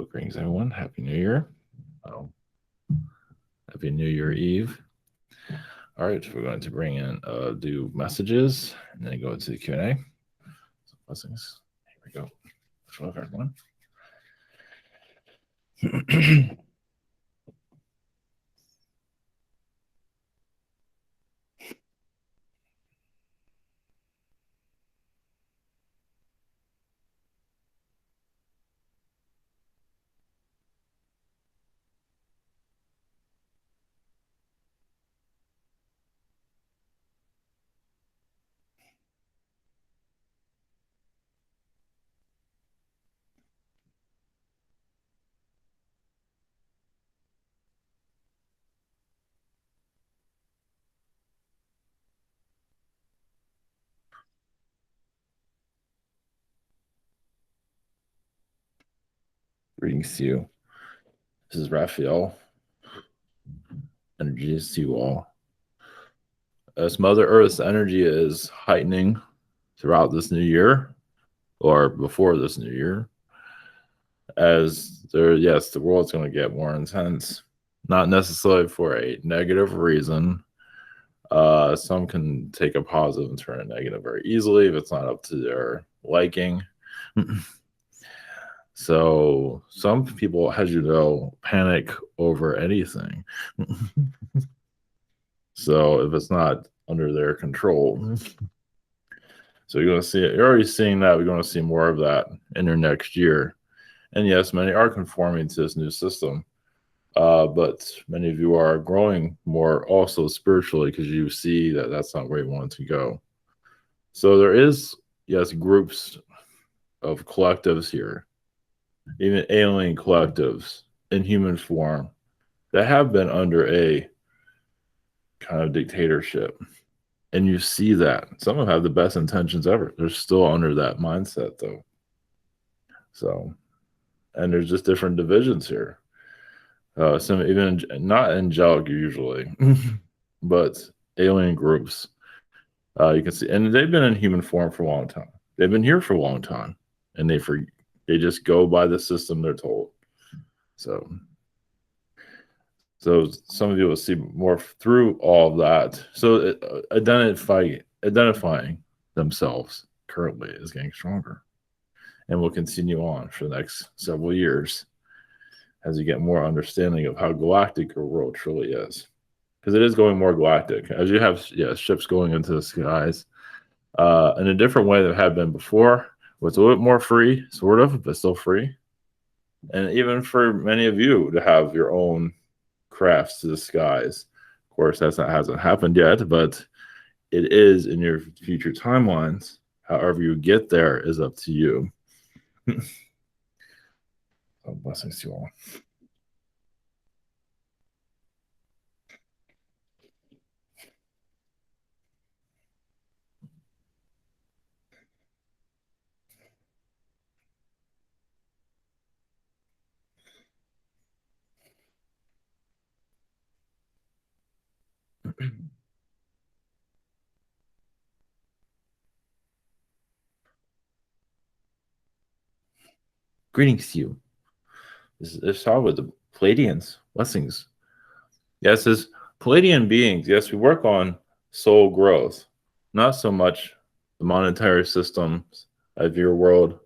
Hello, greetings, everyone. Happy New Year. Happy New Year Eve. All right, we're going to bring in, do messages, and then go to the Q&A. So blessings. Here we go. Hello, everyone. Greetings to you. This is Raphael. Energies to you all. As Mother Earth's energy is heightening throughout this new year, or before this new year, as the world's going to get more intense, not necessarily for a negative reason. Some can take a positive and turn it negative very easily if it's not up to their liking. So some people, as you know, panic over anything. So if it's not under their control. So you're going to see it. You're already seeing that. We're going to see more of that in your next year. And yes, many are conforming to this new system. But many of you are growing more also spiritually because you see that that's not where you want to go. So there is, yes, groups of collectives here, even alien collectives in human form that have been under a kind of dictatorship. And you see that. Some of them have the best intentions ever. They're still under that mindset, though. So, and there's just different divisions here. Some even not angelic usually, but alien groups. You can see, and they've been in human form for a long time. They've been here for a long time, and they just go by the system they're told. So some of you will see more through all of that. So identifying themselves currently is getting stronger, and will continue on for the next several years as you get more understanding of how galactic your world truly is. Because it is going more galactic. As you have ships going into the skies in a different way than have been before, where it's a little bit more free, sort of, but still free. And even for many of you to have your own crafts to the skies. Of course, that hasn't happened yet, but it is in your future timelines. However you get there is up to you. Oh, blessings to you all. Greetings to you. This is how with the Pleiadians. Blessings. Yes, as Pleiadian beings, yes, we work on soul growth, not so much the monetary systems of your world.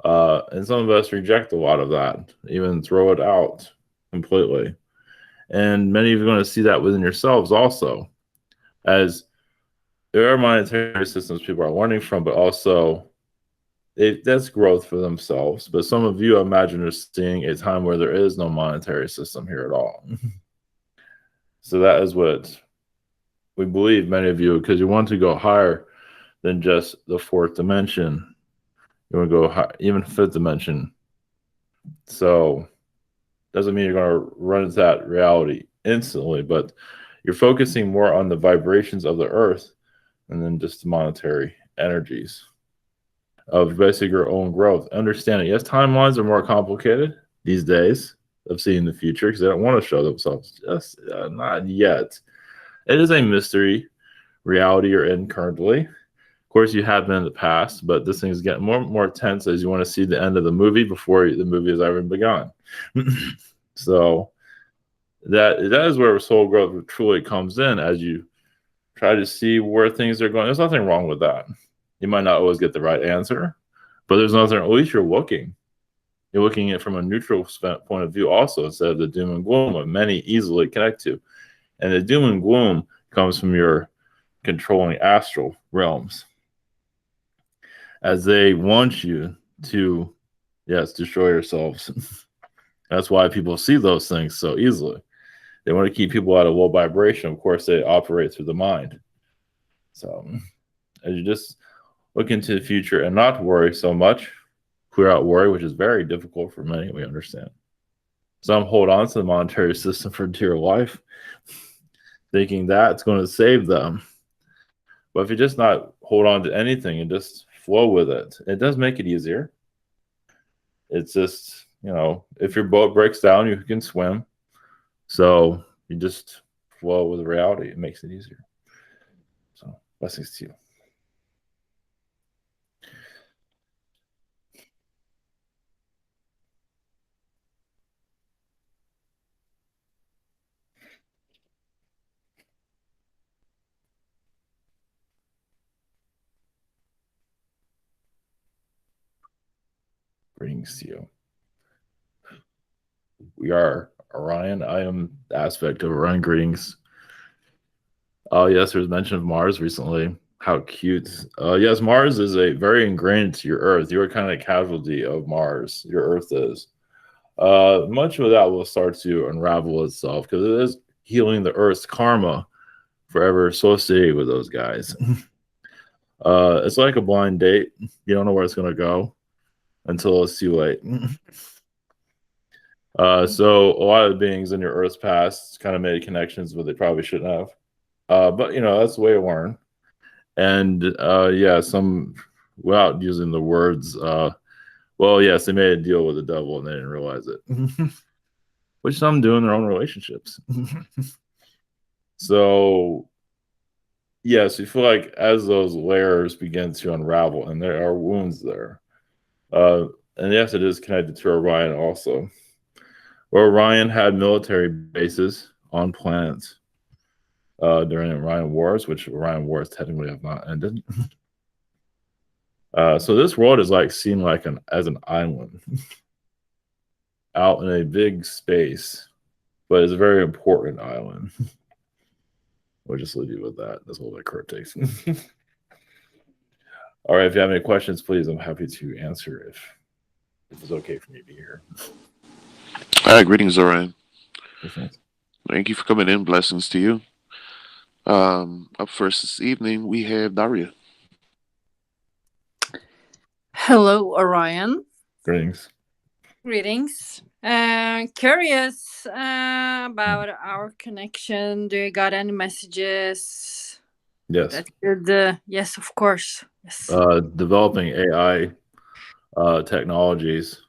And some of us reject a lot of that, even throw it out completely. And many of you are going to see that within yourselves also, as there are monetary systems people are learning from, but also that's growth for themselves. But some of you, I imagine, are seeing a time where there is no monetary system here at all. So that is what we believe, many of you, because you want to go higher than just the fourth dimension. You want to go high, even fifth dimension. So doesn't mean you're going to run into that reality instantly, but you're focusing more on the vibrations of the earth and then just the monetary energies of basically your own growth. Understanding, yes, timelines are more complicated these days of seeing the future because they don't want to show themselves just not yet. It is a mystery reality you're in currently. Of course, you have been in the past, but this thing is getting more and more tense as you want to see the end of the movie before the movie has ever begun. So that is where soul growth truly comes in, as you try to see where things are going. There's nothing wrong with that. You might not always get the right answer, but there's nothing. At least you're looking. You're looking at it from a neutral point of view also, instead of the doom and gloom that many easily connect to. And the doom and gloom comes from your controlling astral realms, as they want you to, yes, destroy yourselves. That's why people see those things so easily. They want to keep people at a low vibration. Of course, they operate through the mind. So as you just look into the future and not worry so much, clear out worry, which is very difficult for many, we understand. Some hold on to the monetary system for dear life, thinking that's going to save them. But if you just not hold on to anything and just flow with it, it does make it easier. It's just, if your boat breaks down, you can swim. So you just flow with reality. It makes it easier. So blessings to you. Greetings to you. We are Orion. I am the aspect of Orion. Greetings. Oh, yes, there was mention of Mars recently. How cute. Yes, Mars is a very ingrained to your Earth. You're kind of a casualty of Mars. Your Earth is. Much of that will start to unravel itself because it is healing the Earth's karma forever associated with those guys. It's like a blind date. You don't know where it's going to go until it's too late. So a lot of the beings in your Earth's past kind of made connections with it probably shouldn't have. But that's the way to learn. And some, without using the words, well, yes, they made a deal with the devil and they didn't realize it. Which some do in their own relationships. So yes, you feel like as those layers begin to unravel, and there are wounds there. And yes, it is connected to Orion also. Where Orion had military bases on planets during the Orion Wars, which Orion Wars technically have not ended. So this world is like seen like as an island out in a big space, but it's a very important island. We'll just leave you with that. That's all that Kurt takes. All right, if you have any questions, please, I'm happy to answer if it's okay for me to be here. Greetings, Orion. Thank you for coming in. Blessings to you. Up first this evening, we have Daria. Hello, Orion. Greetings. Greetings. Curious about our connection. Do you got any messages? Yes. That's good. Yes, of course. Yes. Developing AI technologies,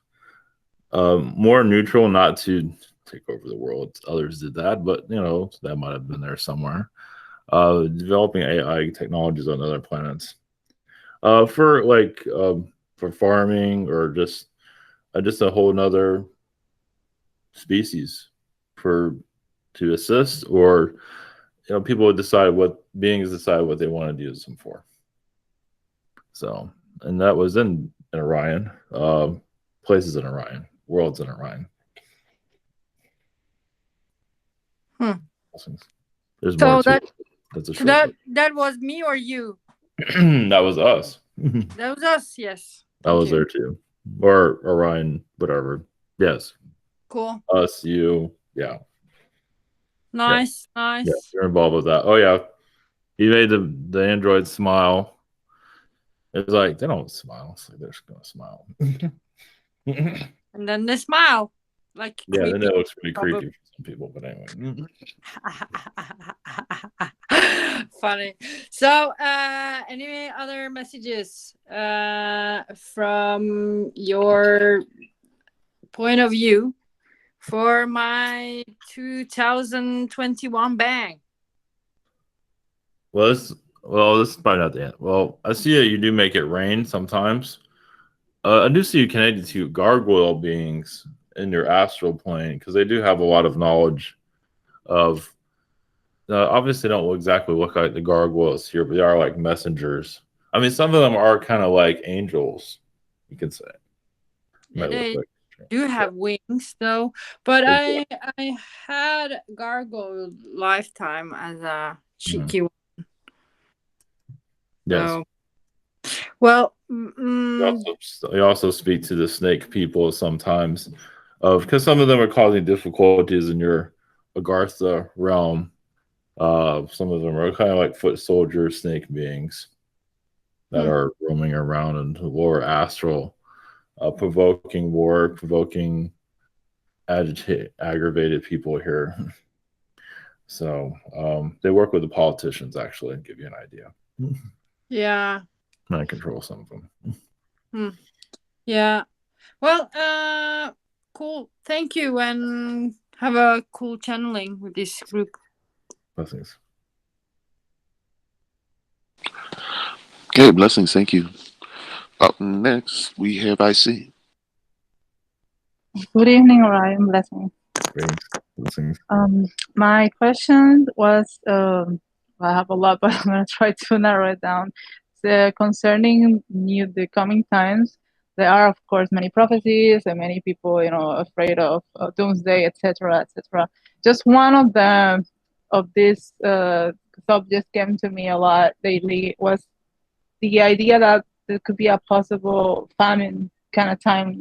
more neutral, not to take over the world. Others did that, but that might have been there somewhere. Developing AI technologies on other planets, for farming or just a whole nother species to assist, or people would decide what they want to use them for. So, and that was in Orion, places in Orion, worlds in Orion. There's so more to that, it. That's a that was me or you? That was us. That was us, yes. I was there too. Or Orion, whatever. Yes. Cool. Us, you, yeah. Nice, nice. Yeah, you're involved with that. Oh yeah. You made the android smile. It's like they don't smile. It's like they're just gonna smile. And then they smile. Like yeah, then it looks pretty creepy for some people, but anyway. Funny. So any other messages from your point of view for my 2021 bang? Well, it's Well, this is probably not the end. Well, I see that you do make it rain sometimes. I do see you connected to gargoyle beings in your astral plane because they do have a lot of knowledge of. Obviously, they don't exactly look like the gargoyles here, but they are like messengers. I mean, some of them are kind of like angels, you can say. Might look They like do have wings though, but they I had gargoyle lifetime as a cheeky one. yes. So, well, You also speak to the snake people sometimes, because some of them are causing difficulties in your Agartha realm. Some of them are kind of like foot soldier snake beings that are roaming around in the lower astral, provoking war, provoking aggravated people here. So they work with the politicians, actually, to give you an idea. yeah. I control some of them. Yeah. Well, cool. Thank you, and have a cool channeling with this group. Blessings. Okay, blessings. Thank you. Up next, we have IC. Good evening, Orion. Blessings. Blessings. My question was, I have a lot, but I'm gonna try to narrow it down. Concerning the coming times, there are, of course, many prophecies and many people, afraid of doomsday, etc., etc. Just one of them of these subjects came to me a lot lately was the idea that there could be a possible famine kind of time,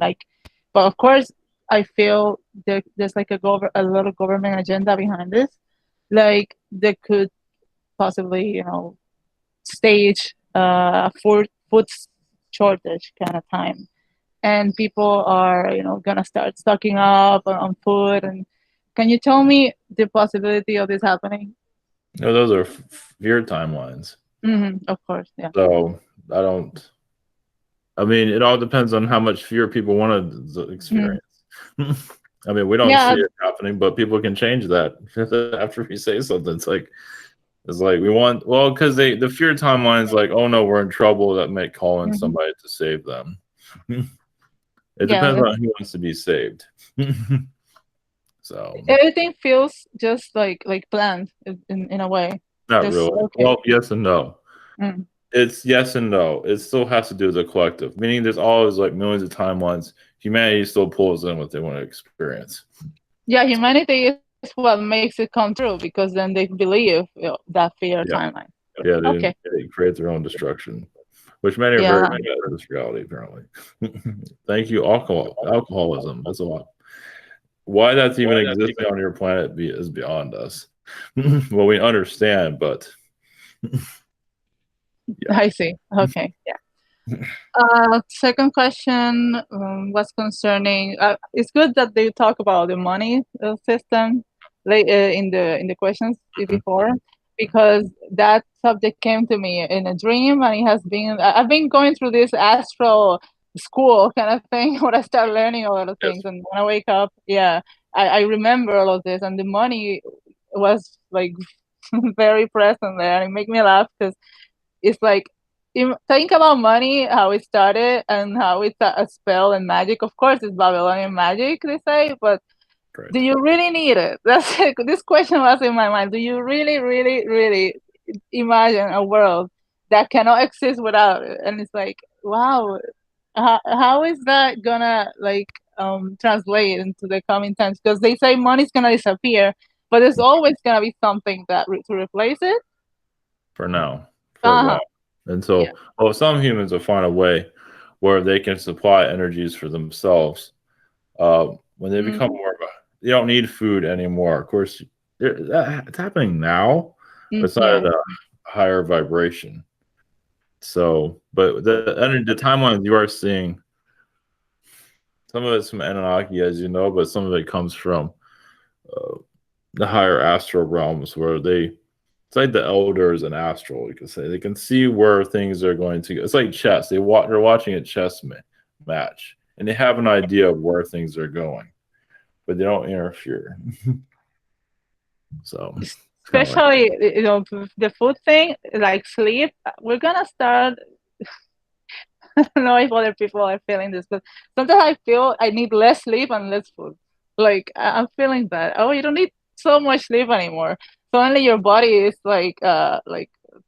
but of course I feel there's like a lot of government agenda behind this. Like they could possibly, stage food shortage kind of time, and people are, gonna start stocking up on food. And can you tell me the possibility of this happening? No, those are fear timelines. Of course, yeah. So I mean, it all depends on how much fear people want to experience. I mean, we don't see it happening, but people can change that after we say something. It's like we want, because the fear timeline is like, oh no, we're in trouble. That might call in somebody to save them. It depends on who wants to be saved. So everything feels just like planned in a way. Not really. Okay. Well, yes and no. It's yes and no. It still has to do with the collective, meaning there's always like millions of timelines. Humanity still pulls in what they want to experience. Yeah, humanity is what makes it come true, because then they believe that fear timeline. Yeah, they create their own destruction, which many are very bad at this reality, apparently. Thank you, alcoholism. That's a lot. Why that's even existing on your planet is beyond us. Well, we understand, but I see. Okay, yeah. Second question was concerning. It's good that they talk about the money system in the questions before, because that subject came to me in a dream, and it has been. I've been going through this astral school kind of thing where I start learning a lot of things, and when I wake up, I remember all of this, and the money was like very present there, and it made me laugh because it's like, think about money, how it started and how it's a spell and magic. Of course, it's Babylonian magic, they say, but do you really need it? That's this question was in my mind. Do you really, really, really imagine a world that cannot exist without it? And it's like, wow, how is that gonna translate into the coming times? Because they say money's gonna disappear, but there's always gonna be something that to replace it. For now, for a while. And so, some humans will find a way where they can supply energies for themselves. When they become more of they don't need food anymore. Of course, it's happening now, but it's not at a higher vibration. So, but the timelines you are seeing, some of it's from Anunnaki, as you know, but some of it comes from the higher astral realms where it's like the elders in Astral, you could say. They can see where things are going to go. It's like chess. They're watching a chess match, and they have an idea of where things are going, but they don't interfere. So especially the food thing, like sleep. We're gonna start. I don't know if other people are feeling this, but sometimes I feel I need less sleep and less food. Like I'm feeling that. Oh, you don't need so much sleep anymore. Suddenly your body is like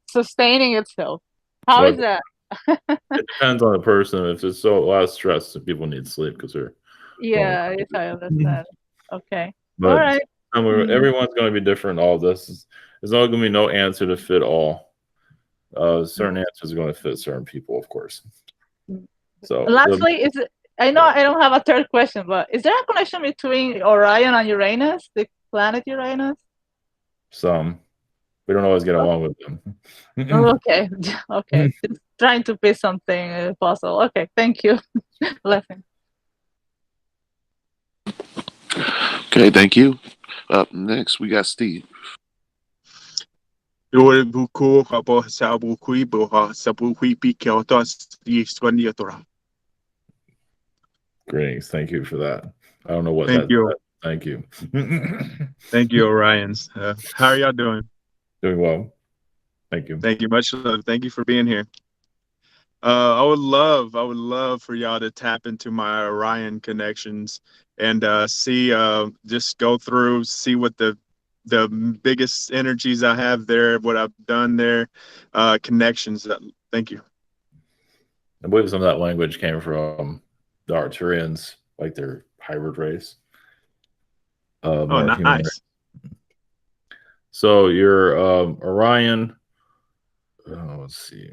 sustaining itself. How Well, is that? it depends on the person. If it's so a lot of stress, then people need sleep because they're going Yeah, yes, I understand. Okay. All But right. everyone's going to be different. All this there's not going to be no answer to fit all. Certain answers are going to fit certain people, of course. So Lastly, I know I don't have a third question, but is there a connection between Orion and Uranus, the planet Uranus? some we don't always get along with them. Okay, okay. Just trying to piece something puzzle. Okay, thank you. Blessing. Okay, thank you. Up next, we got Steve. Greetings. Thank you for that. I don't know what Thank you. Thank you. Thank you, Orions. How are y'all doing? Doing well. Thank you. Thank you. Much love. Thank you for being here. I would love for y'all to tap into my Orion connections and see, just go through, see what the biggest energies I have there, what I've done there, connections. Thank you. I believe some of that language came from the Arcturians, like their hybrid race. Oh, More human nice. race. So you're Orion. Let's see.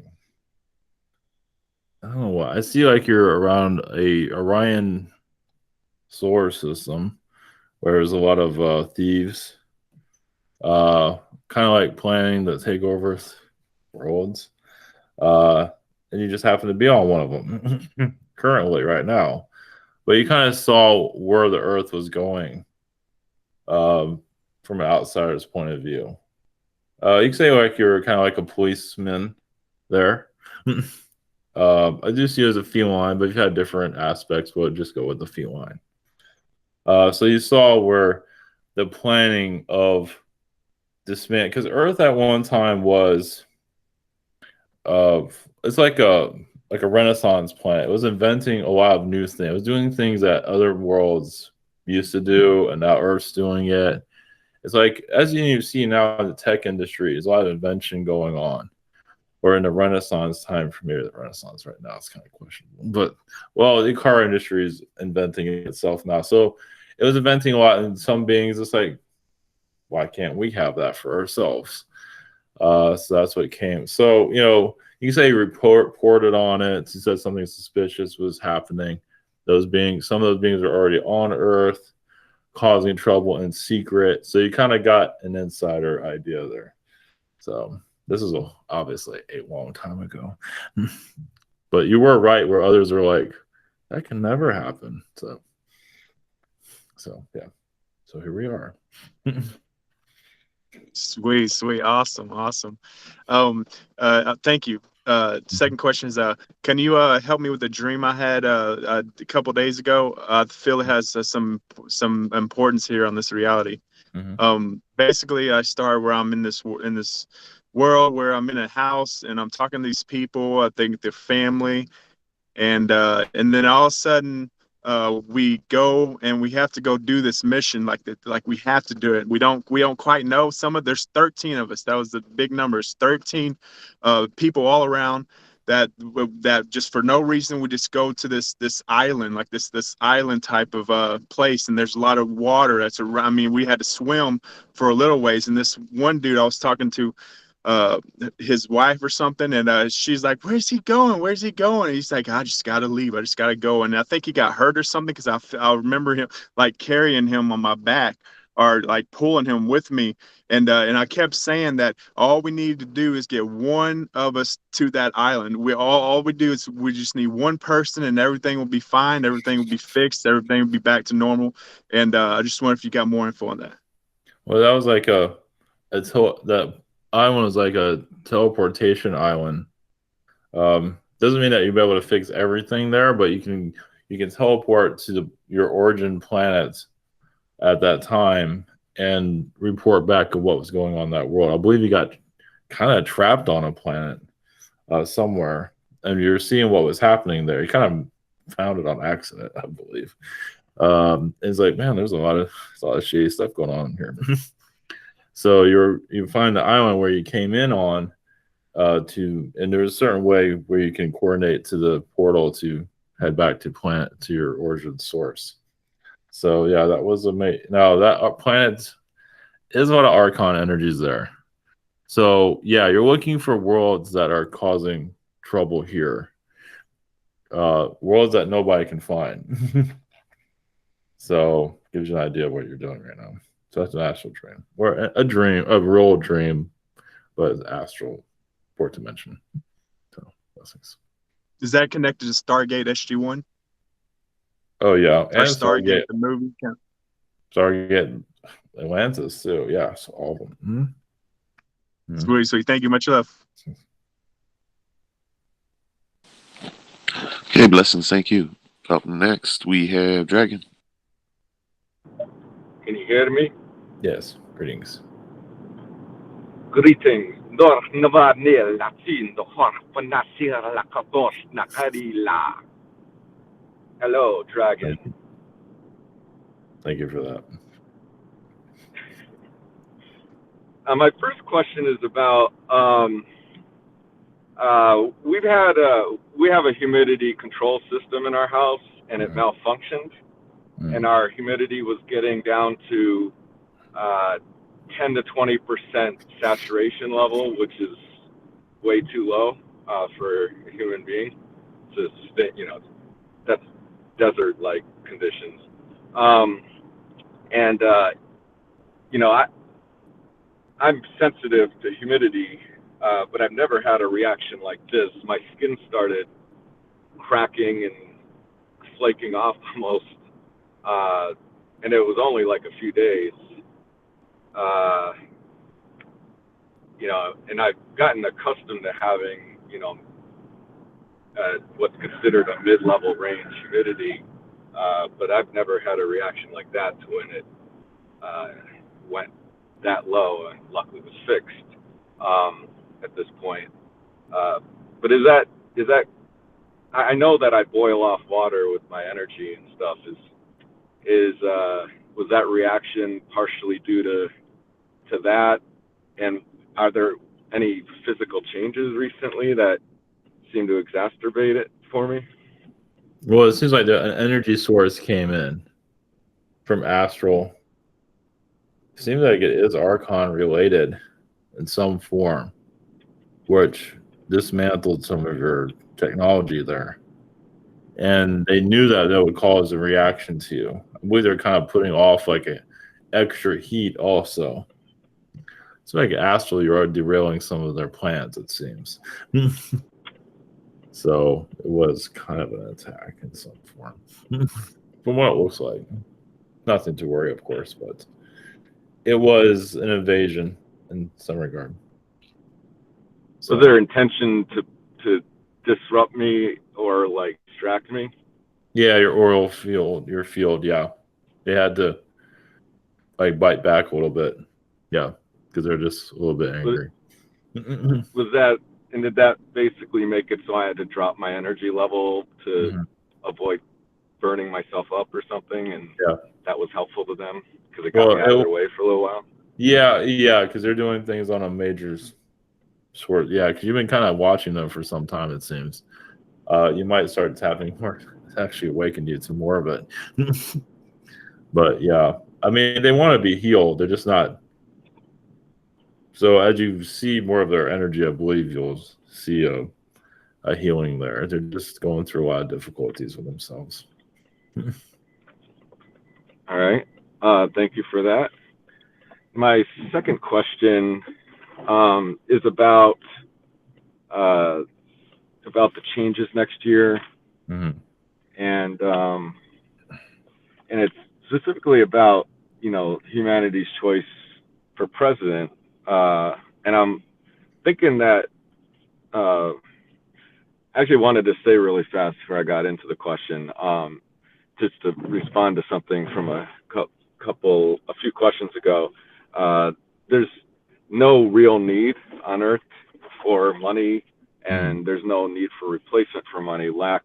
I don't know why. I see like you're around a Orion solar system where there's a lot of thieves, kind of like planning the takeover worlds. And you just happen to be on one of them currently right now. But you kind of saw where the Earth was going from an outsider's point of view. You could say like you're kind of like a policeman there. I do see you as a feline, but you've had different aspects. We'll just go with the feline. So you saw where the planning of this man, because Earth at one time was it's like a Renaissance planet. It was inventing a lot of new things. It was doing things that other worlds used to do, and now Earth's doing it. It's like, as you see now in the tech industry, there's a lot of invention going on. Or in the Renaissance time, for maybe the Renaissance right now, it's kind of questionable. But, well, the car industry is inventing itself now. So it was inventing a lot, and some beings, it's like, why can't we have that for ourselves? So that's what came. So, you can say he reported on it. He said something suspicious was happening. Some of those beings are already on Earth, causing trouble in secret. So you kind of got an insider idea there. So this is obviously a long time ago. But you were right where others were like, that can never happen. So yeah. So here we are. Sweet. Awesome. Thank you. Second question is, can you help me with a dream I had a couple days ago? I feel it has some importance here on this reality. Basically, I start where I'm in this world where I'm in a house and I'm talking to these people. I think they're family, and then all of a sudden, we go and we have to go do this mission like we have to do it. We don't quite know. There's 13 of us. That was the big numbers. 13 people all around that just for no reason we just go to this island, like this island type of place, and there's a lot of water that's around. I mean, we had to swim for a little ways, and this one dude I was talking to, his wife or something, and she's like, where's he going, and he's like, I just gotta leave, I just gotta go. And I think he got hurt or something, because I remember him like carrying him on my back or like pulling him with me, and I kept saying that all we need to do is get one of us to that island. All we do is we just need one person, and everything will be fine, everything will be fixed, everything will be back to normal. And I just wonder if you got more info on that. Well, that was like that island was like a teleportation island. Doesn't mean that you'll be able to fix everything there, but you can teleport to your origin planet at that time, and report back of what was going on in that world. I believe he got kind of trapped on a planet somewhere, and you're seeing what was happening there. He kind of found it on accident, I believe. It's like, man, there's a lot of shady stuff going on here. So you find the island where you came in on and there's a certain way where you can coordinate to the portal to head back to your origin source. So yeah, that was amazing. Now that planet is a lot of Archon energies there. So yeah, you're looking for worlds that are causing trouble here. Worlds that nobody can find. So gives you an idea of what you're doing right now. So that's an astral dream, or a dream, a real dream, but it's astral, fourth dimension. So blessings. Is that connected to Stargate SG-1? Oh yeah, Or and Stargate the movie? Stargate Atlantis too. Yeah, so all of them. Sweet, sweet. Thank you. Much love. Okay, blessings. Thank you. Up next, we have Dragon. Can you hear me? Yes. Greetings. Greetings. Hello, Dragon. Thank you for that. My first question is about we have a humidity control system in our house, and it malfunctioned, and our humidity was getting down to 10 to 20% saturation level, which is way too low for a human being. To that's desert-like conditions, I'm sensitive to humidity, but I've never had a reaction like this. My skin started cracking and flaking off almost, and it was only like a few days. And I've gotten accustomed to having, what's considered a mid-level range humidity, but I've never had a reaction like that to when it went that low, and luckily was fixed at this point. But is that I know that I boil off water with my energy and stuff. Was that reaction partially due to that? And are there any physical changes recently that seem to exacerbate it for me? Well, it seems like an energy source came in from Astral. It seems like it is Archon related in some form, which dismantled some of your technology there. And they knew that would cause a reaction to you. I believe they're kind of putting off like an extra heat also. It's like Astral, you are derailing some of their plans, it seems. So it was kind of an attack in some form. From what it looks like. Nothing to worry, of course, but it was an invasion in some regard. So their intention to disrupt me or like distract me? Yeah, your oral field, yeah. They had to like bite back a little bit. Yeah, because they're just a little bit angry. Did that basically make it so I had to drop my energy level to avoid burning myself up or something? And that was helpful to them because it got me out of their way for a little while? Yeah, because they're doing things on a major sort. Yeah, because you've been kind of watching them for some time, it seems. You might start tapping more. It's actually awakened you to more of it. But yeah, I mean, they want to be healed. They're just not. So as you see more of their energy, I believe you'll see a healing there. They're just going through a lot of difficulties with themselves. All right. Thank you for that. My second question is about the changes next year, and it's specifically about humanity's choice for president. And I'm thinking that I actually wanted to say really fast before I got into the question, just to respond to something from a a few questions ago, there's no real need on Earth for money, and there's no need for replacement for money. Lack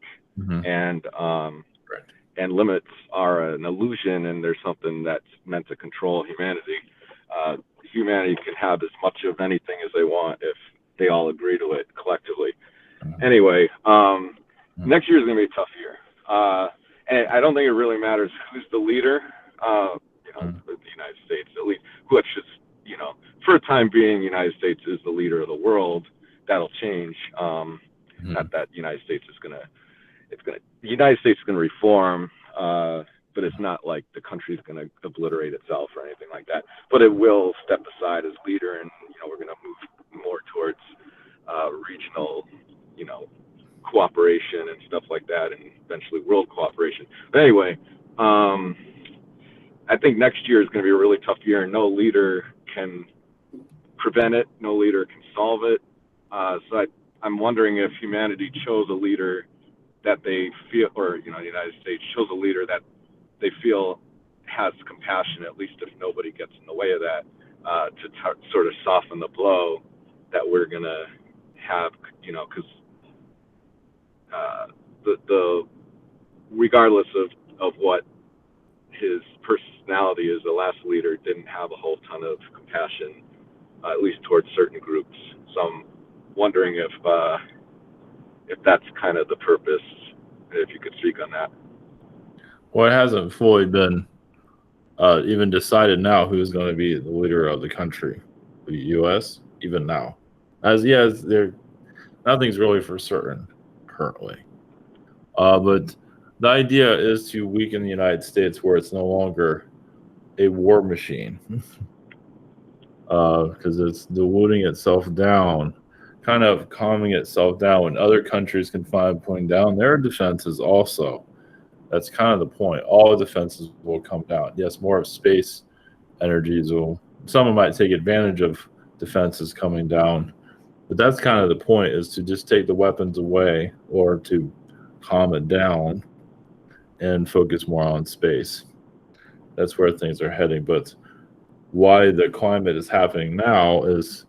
and limits are an illusion, and there's something that's meant to control humanity. Humanity can have as much of anything as they want if they all agree to it collectively. Anyway, next year is going to be a tough year. And I don't think it really matters who's the leader, the United States, at least, which is, for a time being, the United States is the leader of the world. That'll change. Not that the United States is going to, the United States is going to reform, but it's not like the country's going to obliterate itself or anything like that. But it will step aside as leader, and, we're going to move more towards regional, cooperation and stuff like that, and eventually world cooperation. But anyway, I think next year is going to be a really tough year, and no leader can prevent it. No leader can solve it. So I'm wondering if humanity chose a leader that they feel, or, the United States chose a leader that they feel has compassion, at least if nobody gets in the way of that, to sort of soften the blow that we're going to have, because the regardless of what his personality is, the last leader didn't have a whole ton of compassion, at least towards certain groups. So I'm wondering if that's kind of the purpose, if you could speak on that. Well, it hasn't fully been even decided now who's going to be the leader of the country, the U.S. Even now, nothing's really for certain currently. But the idea is to weaken the United States where it's no longer a war machine, because it's diluting itself down, kind of calming itself down when other countries can find putting down their defenses also. That's kind of the point. All defenses will come down. Yes, more of space energies will. Someone might take advantage of defenses coming down, but that's kind of the point, is to just take the weapons away or to calm it down and focus more on space. That's where things are heading. But why the climate is happening now is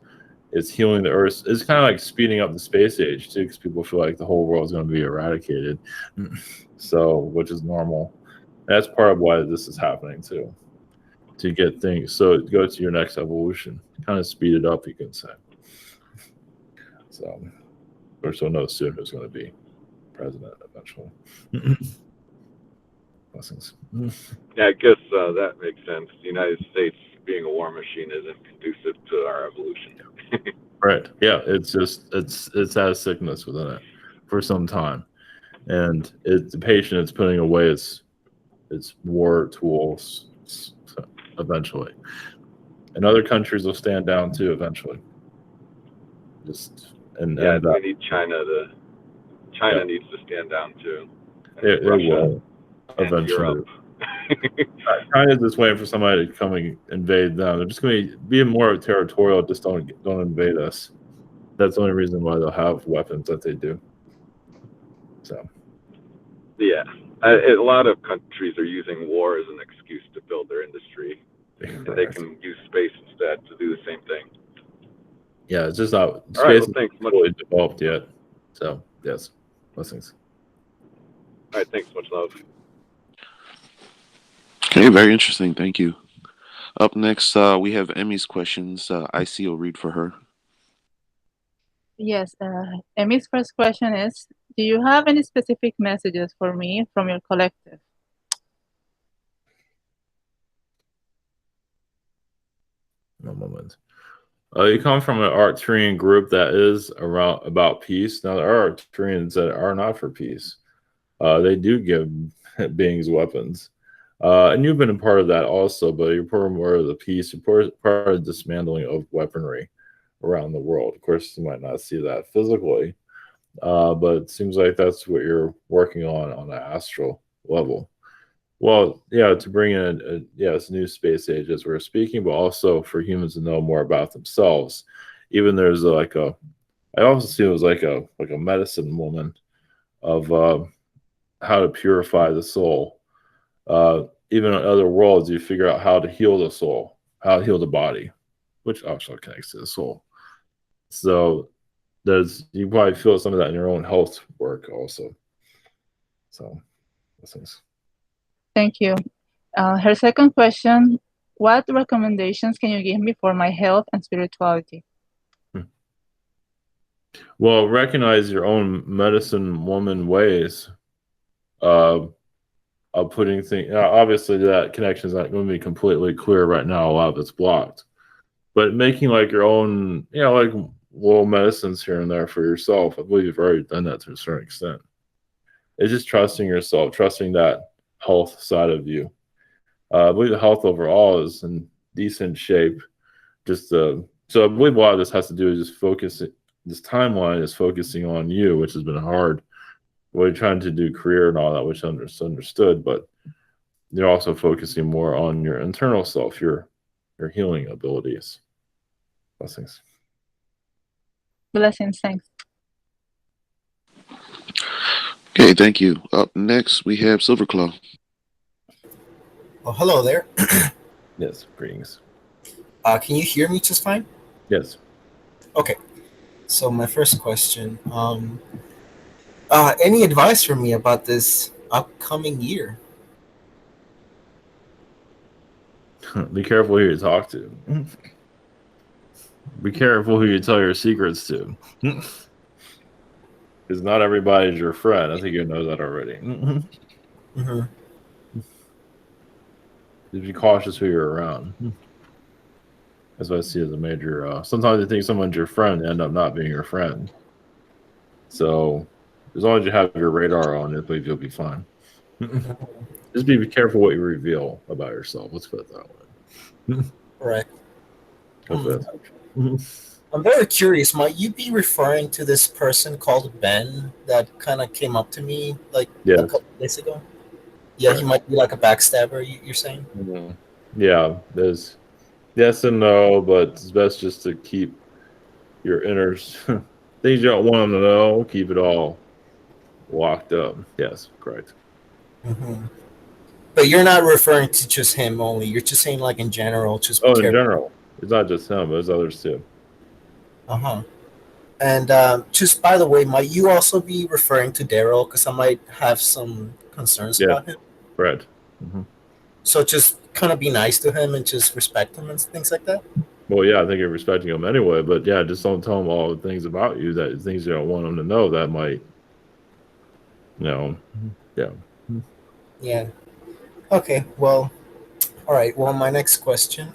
healing the Earth. It's kind of like speeding up the space age too, because people feel like the whole world is going to be eradicated. So, which is normal. That's part of why this is happening too, to get things. So go to your next evolution, kind of speed it up, you can say. So, of course, we'll know soon who's going to be president eventually. Blessings. Yeah, I guess that makes sense. The United States being a war machine isn't conducive to our evolution. Right. Yeah. It's has sickness within it for some time, and the patient is putting away its war tools eventually, and other countries will stand down too eventually. We need China to. China needs to stand down too. It will eventually. China's just waiting for somebody to come and invade them. They're just going to be more territorial. Just don't invade us. That's the only reason why they'll have weapons that they do. So. Yeah, a lot of countries are using war as an excuse to build their industry, and they can use space instead to do the same thing. Yeah, it's just not space isn't fully developed yet. So yes, blessings. All right, thanks. Much love. Okay, very interesting. Thank you. Up next, we have Emmy's questions. IC will read for her. Yes, Emmy's first question is, do you have any specific messages for me from your collective? No moment. You come from an Arcturian group that is about peace. Now, there are Arcturians that are not for peace. They do give beings weapons. And you've been a part of that also, but you're part of the peace. You're part of the dismantling of weaponry around the world. Of course, you might not see that physically, but it seems like that's what you're working on an astral level. Well, yeah, to bring in it's a new space age as we're speaking, but also for humans to know more about themselves. Even there's I also see it was like a medicine woman of how to purify the soul. even on other worlds, you figure out how to heal the soul, how to heal the body, which also connects to the soul. So you probably feel some of that in your own health work also. So those things. Thank you. Her second question, what recommendations can you give me for my health and spirituality? Well, recognize your own medicine woman ways of putting things. Obviously, that connection is not going to be completely clear right now. A lot of it's blocked, but making like your own, like little medicines here and there for yourself. I believe you've already done that to a certain extent. It's just trusting yourself, trusting that health side of you. I believe the health overall is in decent shape. So I believe a lot of this has to do with just focus. This timeline is focusing on you, which has been hard. We're trying to do career and all that, which is understood, but you're also focusing more on your internal self, your healing abilities. Blessings. Blessings, thanks. Okay, thank you. Up next, we have Silverclaw. Oh, hello there. Yes, greetings. Can you hear me just fine? Yes. Okay. So my first question, any advice for me about this upcoming year? Be careful who you talk to. Be careful who you tell your secrets to. Because not everybody's your friend. I think you know that already. Mm-hmm. Just be cautious who you're around. That's what I see as a major. Sometimes you think someone's your friend, they end up not being your friend. So as long as you have your radar on, I believe you'll be fine. Just be careful what you reveal about yourself. Let's put it that way. Right. Okay. I'm very curious. Might you be referring to this person called Ben that kind of came up to me like a couple days ago? Yeah, he might be like a backstabber, you're saying? Mm-hmm. Yeah, there's yes and no, but it's best just to keep your inner things you don't want them to know, keep it all locked up. Yes, correct. Mm-hmm. But you're not referring to just him only. You're just saying like in general, just be in careful. general. It's not just him, but there's others too. Uh-huh. And just by the way, might you also be referring to Daryl? Because I might have some concerns about him. Right. Mm-hmm. So just kind of be nice to him and just respect him and things like that? Well, yeah, I think you're respecting him anyway, but yeah, just don't tell him all the things about you, that things you don't want him to know that might, yeah. Yeah. Okay, well, all right. Well, my next question.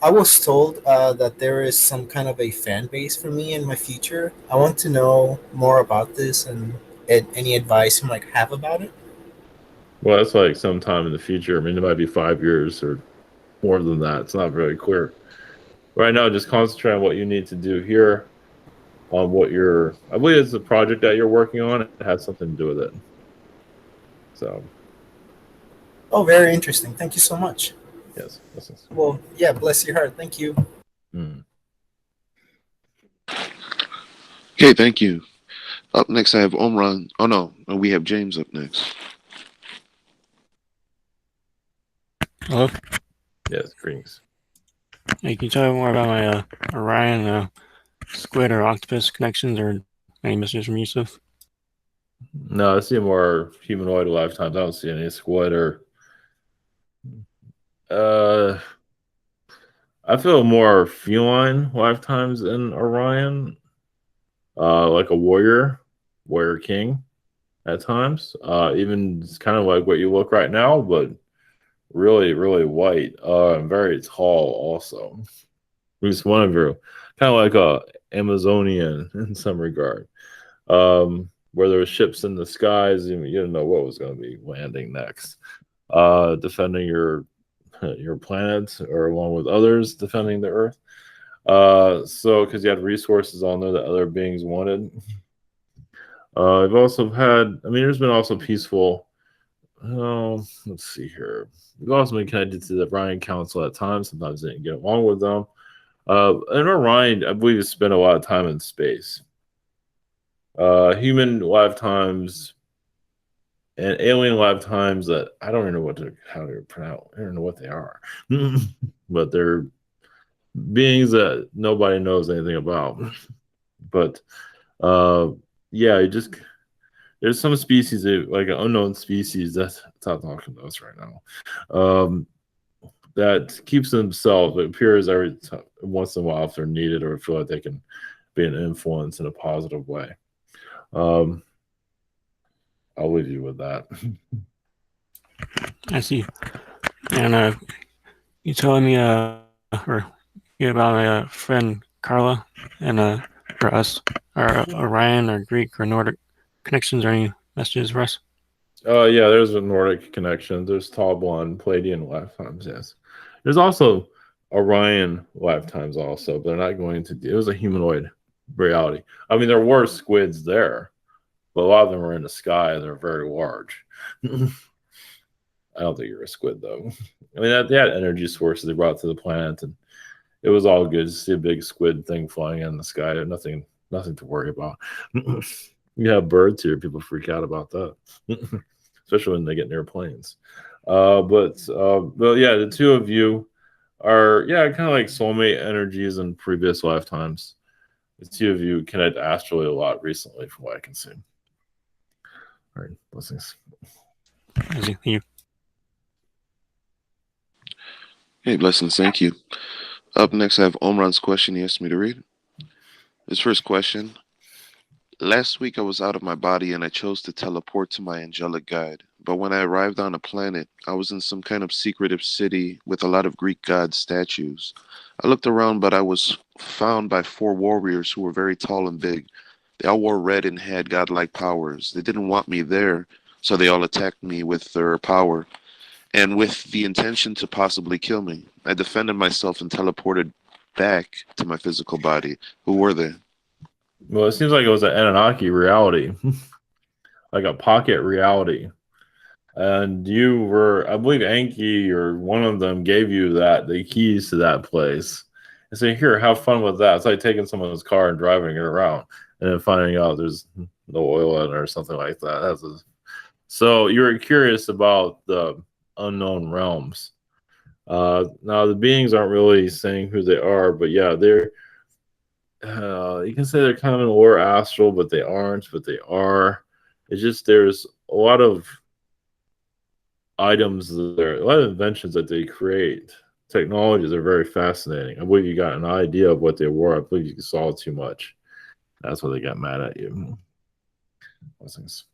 I was told that there is some kind of a fan base for me in my future. I want to know more about this and any advice you might have about it. Well, that's like sometime in the future. I mean, it might be 5 years or more than that. It's not very clear. Right now, just concentrate on what you need to do here, on what I believe it's a project that you're working on. It has something to do with it. So. Oh, very interesting. Thank you so much. Yes. Well, yeah, bless your heart. Thank you. Okay, thank you. Up next, I have Omran. Oh, no, we have James up next. Hello? Yes, greetings. Hey, can you tell me more about my Orion, squid or octopus connections, or any messages from Yusuf? No, I see more humanoid lifetimes. I don't see any squid or. I feel more feline lifetimes in Orion, like a warrior king at times. Even it's kind of like what you look right now, but really, really white. And very tall also. At least one of you, kind of like a Amazonian in some regard. Where there were ships in the skies, you didn't know what was going to be landing next. Defending your planet, or along with others defending the Earth. So because you had resources on there that other beings wanted. I've also had, there's been also peaceful. Let's see here. We've also been connected to the Orion Council at times. Sometimes didn't get along with them. And Orion, I believe, has spent a lot of time in space. Human lifetimes and alien lifetimes that I don't even know how to pronounce. I don't know what they are, but they're beings that nobody knows anything about. But yeah, there's some species like an unknown species that's not talking to us right now. That keeps themselves. It appears once in a while if they're needed or feel like they can be an influence in a positive way. I'll leave you with that. I see. And you telling me or about my friend Carla and for us, or Orion or Greek or Nordic connections, or any messages for us? Yeah, there's a Nordic connection. There's tall blonde Pleiadian lifetimes, yes. There's also Orion lifetimes also, but they're not going to it was a humanoid reality. I mean, there were squids there, but a lot of them are in the sky and they're very large. I don't think you're a squid though. I mean, they had energy sources they brought to the planet, and it was all good to see a big squid thing flying in the sky. Nothing to worry about. You have birds here, people freak out about that, especially when they get near planes. But yeah, the two of you are kind of like soulmate energies in previous lifetimes. The two of you connect astrally a lot recently, from what I can see. All right, blessings. Thank you. Hey, blessings. Thank you. Up next, I have Omran's question he asked me to read. His first question. Last week, I was out of my body and I chose to teleport to my angelic guide. But when I arrived on a planet, I was in some kind of secretive city with a lot of Greek god statues. I looked around, but I was found by 4 warriors who were very tall and big. They all wore red and had godlike powers. They didn't want me there, so they all attacked me with their power, and with the intention to possibly kill me. I defended myself and teleported back to my physical body. Who were they? Well, it seems like it was an Anunnaki reality, like a pocket reality. And you were, I believe, Anki or one of them gave you the keys to that place. And say, here, have fun with that. It's like taking someone's car and driving it around, and then finding out there's no oil in it or something like that. So you were curious about the unknown realms. Now the beings aren't really saying who they are, but yeah, they're. You can say they're kind of in lower astral, but they aren't. But they are. It's just there's a lot of items there, a lot of inventions that they create. Technologies are very fascinating. I believe you got an idea of what they were. I believe you saw too much. That's why they got mad at you. Blessings.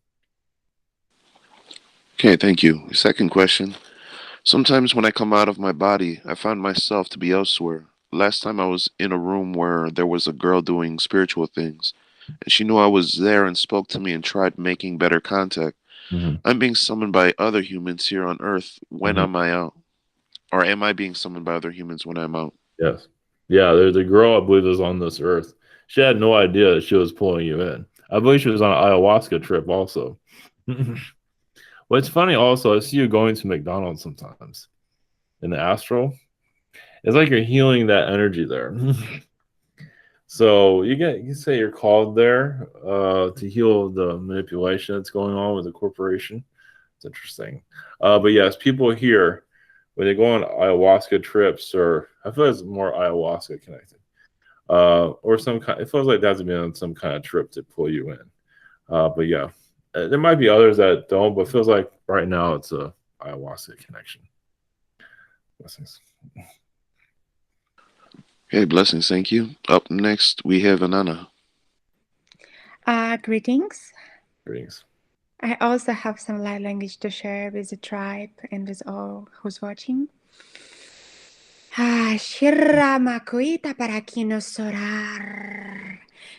Okay, thank you. Second question. Sometimes when I come out of my body, I find myself to be elsewhere. Last time I was in a room where there was a girl doing spiritual things, and she knew I was there and spoke to me and tried making better contact. Mm-hmm. I'm being summoned by other humans here on Earth. When am I out? Or am I being summoned by other humans when I'm out? Yes. Yeah, there's a girl I believe is on this Earth. She had no idea that she was pulling you in. I believe she was on an ayahuasca trip also. What's funny also, I see you going to McDonald's sometimes in the astral. It's like you're healing that energy there. So you can say you're called there to heal the manipulation that's going on with the corporation. It's interesting. But yes, people here, when they go on ayahuasca trips, or I feel it's more ayahuasca connected, or some kind. It feels like that's been on some kind of trip to pull you in. But yeah, there might be others that don't, but it feels like right now it's a ayahuasca connection. Blessings. Hey, blessings. Thank you. Up next, we have Anana. Greetings. Greetings. I also have some light language to share with the tribe and with all who's watching. Shirra makuita para kino sorar.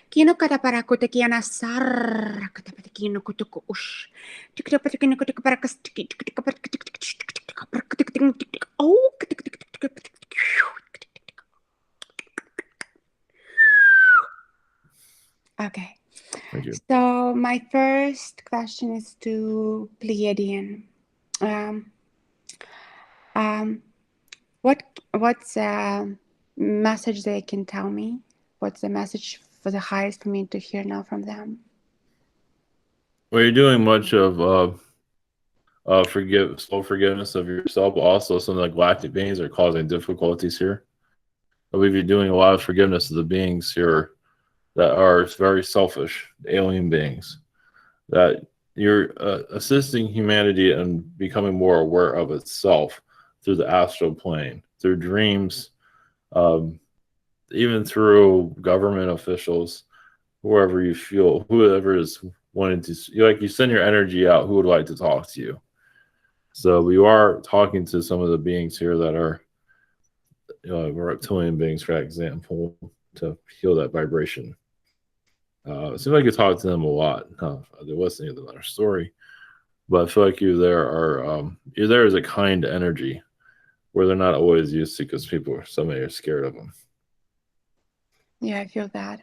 Kino kata para kuta kiana sar. Kata para kino kutuku ush. Tikita para kino kutuku para kastiki. Tikita para oh. Okay. Thank you. So my first question is to Pleiadian. What's the message they can tell me? What's the message for the highest for me to hear now from them? Well, you're doing much of slow forgiveness of yourself, but also some of the galactic beings are causing difficulties here. I believe you're doing a lot of forgiveness of the beings here that are very selfish, alien beings, that you're assisting humanity in becoming more aware of itself through the astral plane, through dreams, even through government officials, whoever you feel, whoever is wanting to, like you send your energy out, who would like to talk to you. So we are talking to some of the beings here that are reptilian beings, for example, to heal that vibration. It seems like you talk to them a lot. There wasn't even another story, but I feel like you're there as a kind energy where they're not always used to, because somebody are scared of them. Yeah, I feel that.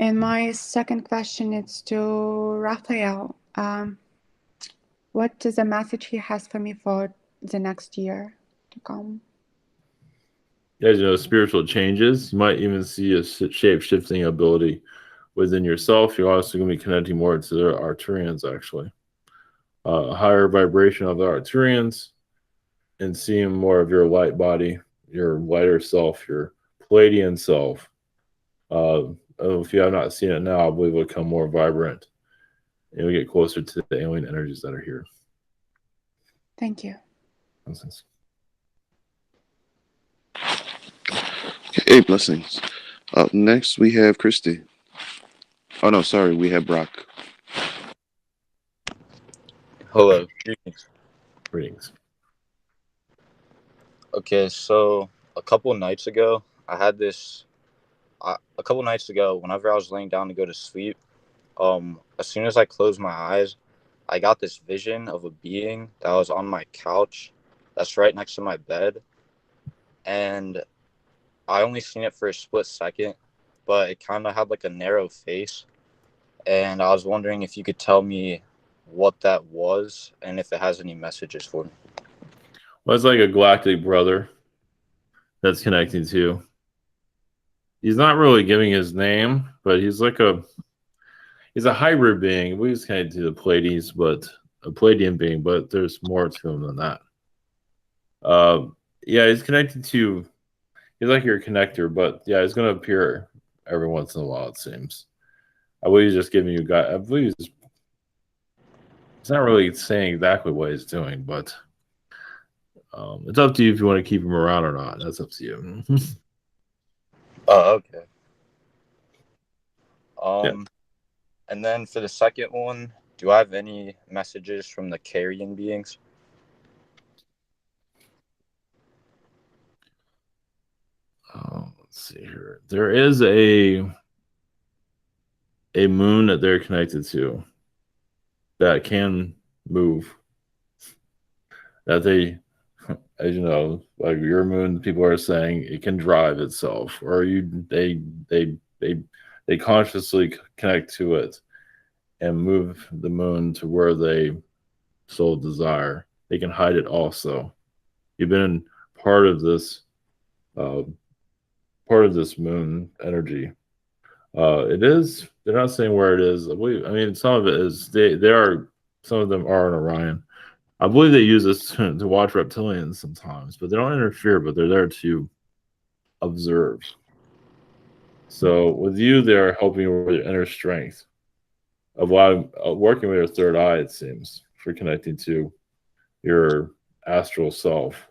And my second question is to Raphael. What is the message he has for me for the next year to come? Yeah, spiritual changes. You might even see a shape-shifting ability within yourself. You're also going to be connecting more to the Arcturians, actually. A higher vibration of the Arcturians, and seeing more of your light body, your lighter self, your Pleiadian self. If you have not seen it now, I believe it will become more vibrant, and we get closer to the alien energies that are here. Thank you. Nonsense. Hey, blessings. Up next, we have Christy. Oh, no, sorry. We have Brock. Hello. Greetings. Okay, so a couple nights ago, whenever I was laying down to go to sleep, as soon as I closed my eyes, I got this vision of a being that was on my couch that's right next to my bed. And I only seen it for a split second, but it kind of had like a narrow face. And I was wondering if you could tell me what that was and if it has any messages for me. Well, it's like a galactic brother that's connecting to you. He's not really giving his name, but he's a hybrid being. We just connected to the Pleiades, but a Pleiadian being, but there's more to him than that. Yeah, he's connected to. He's like your connector, but yeah, he's going to appear every once in a while. It seems. I believe he's just giving you guys. I believe he's not really saying exactly what he's doing, but it's up to you if you want to keep him around or not. That's up to you. Oh, okay. Yeah. And then for the second one, do I have any messages from the carrion beings? Let's see here. There is a moon that they're connected to that can move. That they, as you know, like your moon, people are saying it can drive itself, or they consciously connect to it and move the moon to where they so desire. They can hide it also. You've been part of this moon energy. They're not saying where it is. I mean, some of it is some of them are in Orion. I believe they use this to watch reptilians sometimes, but they don't interfere, but they're there to observe. So with you, they're helping you with your inner strength of working with your third eye, it seems, for connecting to your astral self.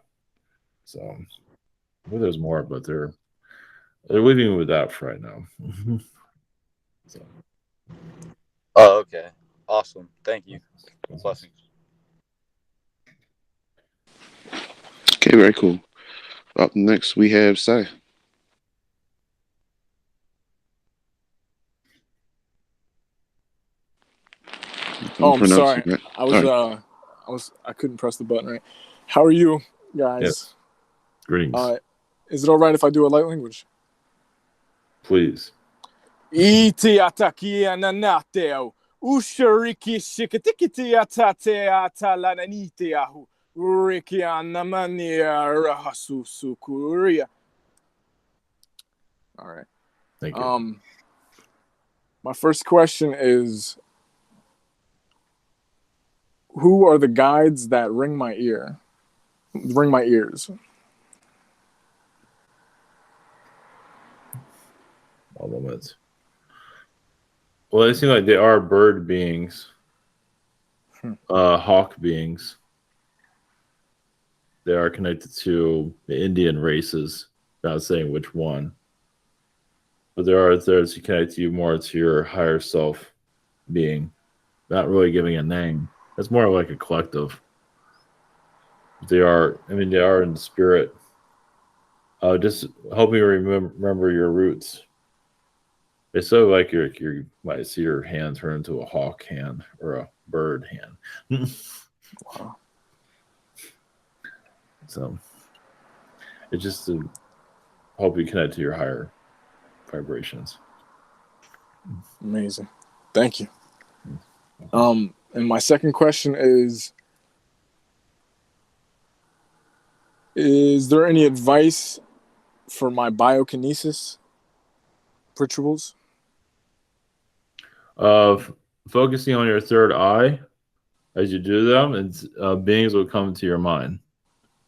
So well, there's more, but they're leaving with that for right now. So. Oh, okay. Awesome. Thank you. Blessings. Okay, very cool. Up next, we have Sai. Oh, I'm sorry. I couldn't press the button right. How are you guys? Yes. Greetings. Is it all right if I do a light language? Please. Iti ataki ananateo. Ushariki shikatikiti atate atalananite ahu. Uriki anamania rahasu sukuria. All right. Thank you. My first question is, who are the guides that ring my ears? All moments. Well, they seem like they are bird beings, hawk beings. They are connected to the Indian races. Not saying which one, but there to connect you more to your higher self being. Not really giving a name. It's more like a collective. They are in the spirit. Just helping you remember your roots. It's so like you might see your hand turn into a hawk hand or a bird hand. Wow. So it's just to help you connect to your higher vibrations. Amazing. Thank you. And my second question is there any advice for my biokinesis rituals? Focusing on your third eye as you do them, and beings will come to your mind.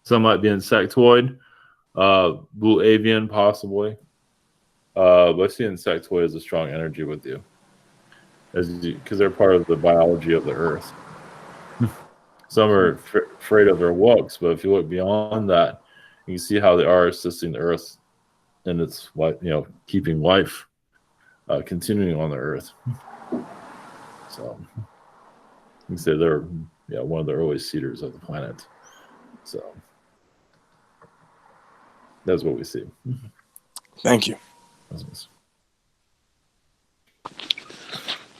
Some might be insectoid, blue avian possibly. But I see insectoid as a strong energy with you, because they're part of the biology of the earth. Some are afraid of their looks, but if you look beyond that, you can see how they are assisting the earth in its keeping life continuing on the earth. So you can say they're one of the early seeders of the planet. So that's what we see. Thank you.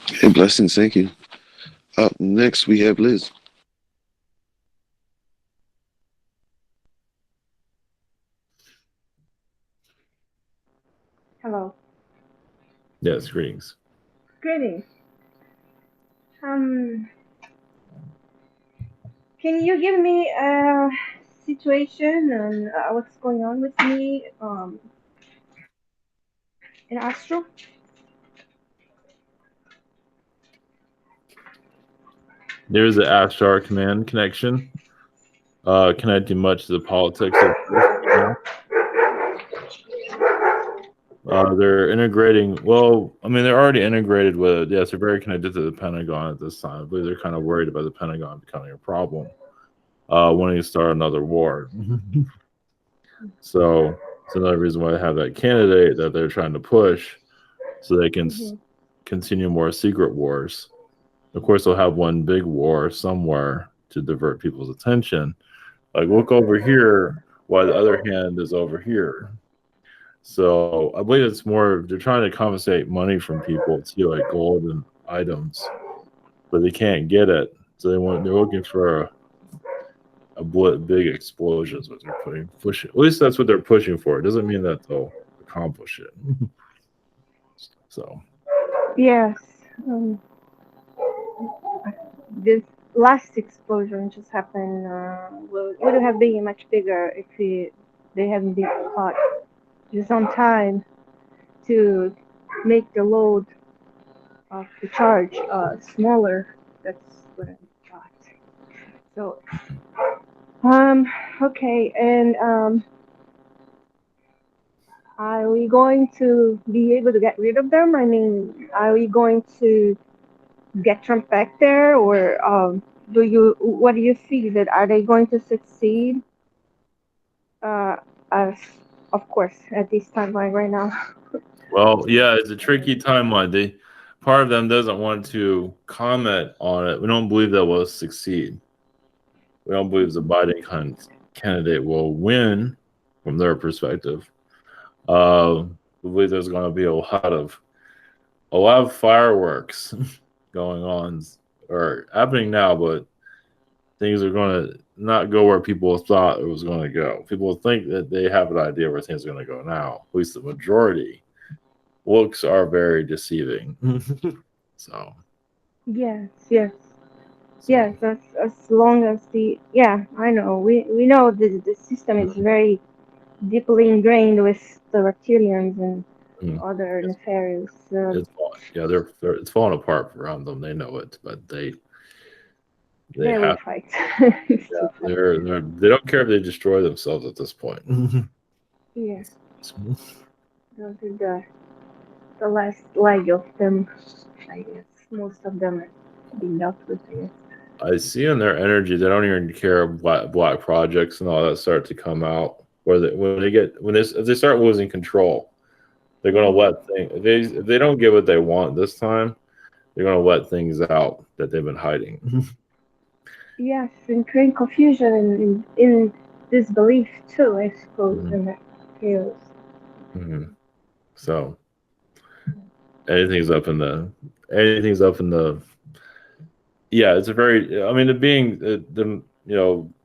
Hey, blessings. Thank you. Up next, we have Liz. Hello. Yes, greetings. Greetings. Can you give me a situation and what's going on with me in Astral? There's the Astral command connection, connecting much to the politics of Earth. They're integrating. Well, they're already integrated with it. Yes, they're very connected to the Pentagon at this time. I believe they're kind of worried about the Pentagon becoming a problem, wanting to start another war. So it's another reason why they have that candidate that they're trying to push, so they can continue more secret wars. Of course, they'll have one big war somewhere to divert people's attention. Like, look over here, while the other hand is over here. So I believe it's more they're trying to confiscate money from people too, like gold and items, but they can't get it. So they're looking for a big explosion. Is what they're pushing. At least that's what they're pushing for. It doesn't mean that they'll accomplish it. So Yes. This last explosion just happened. Would have been much bigger if they hadn't been caught just on time to make the load of the charge smaller. That's what I thought. So, okay, and are we going to be able to get rid of them? Are we going to get Trump back there, or what do you see? Are they going to succeed? As of course at this timeline right now. Well, yeah, it's a tricky timeline. Part of them doesn't want to comment on it. We don't believe that will succeed. We don't believe the Biden candidate will win from their perspective. We believe there's going to be a lot of fireworks going on or happening now, but things are going to not go where people thought it was going to go. People think that they have an idea where things are going to go now. At least the majority. Looks are very deceiving. So. Yes. As long as I know we know the system is very deeply ingrained with the reptilians and other nefarious. It's falling apart around them. They know it, but They will fight. They don't care if they destroy themselves at this point. Yeah. Those are the last leg of them, I guess. Most of them are being dealt with, I guess. I see in their energy they don't even care what black projects and all that start to come out. If they start losing control, they're gonna let things. If they don't get what they want this time, they're gonna let things out that they've been hiding. Yes, and create confusion in disbelief too, I suppose, in that chaos. So anything's up in the. Yeah, it's a very. I mean,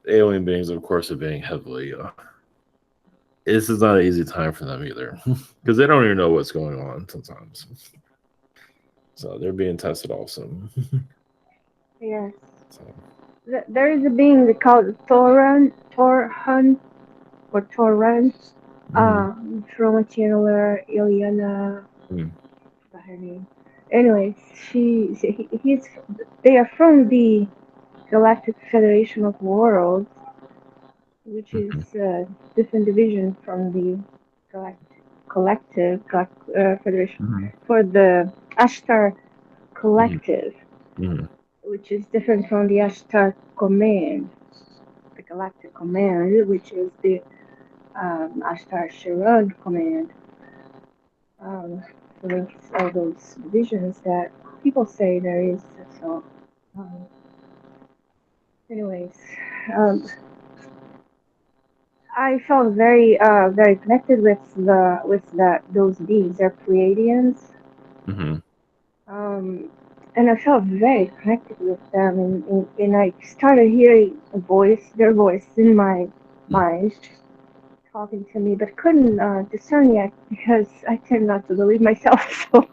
alien beings, of course, are being heavily. This is not an easy time for them either, because they don't even know what's going on sometimes. So they're being tested also. Yes. So. There is a being called Thoran, or Thoran, from a channeler, Ileana. Her name. Anyways, they are from the Galactic Federation of Worlds, which is a different division from the Collective Federation for the Ashtar Collective, which is different from the Ashtar Command, the Galactic Command, which is the Ashtar Sharon Command. So it's all those divisions that people say there is. So, anyways, I felt very connected with those beings. They're Pleiadians. And I felt very connected with them, and I started hearing their voice in my mind, talking to me, but couldn't discern yet because I tend not to believe myself. So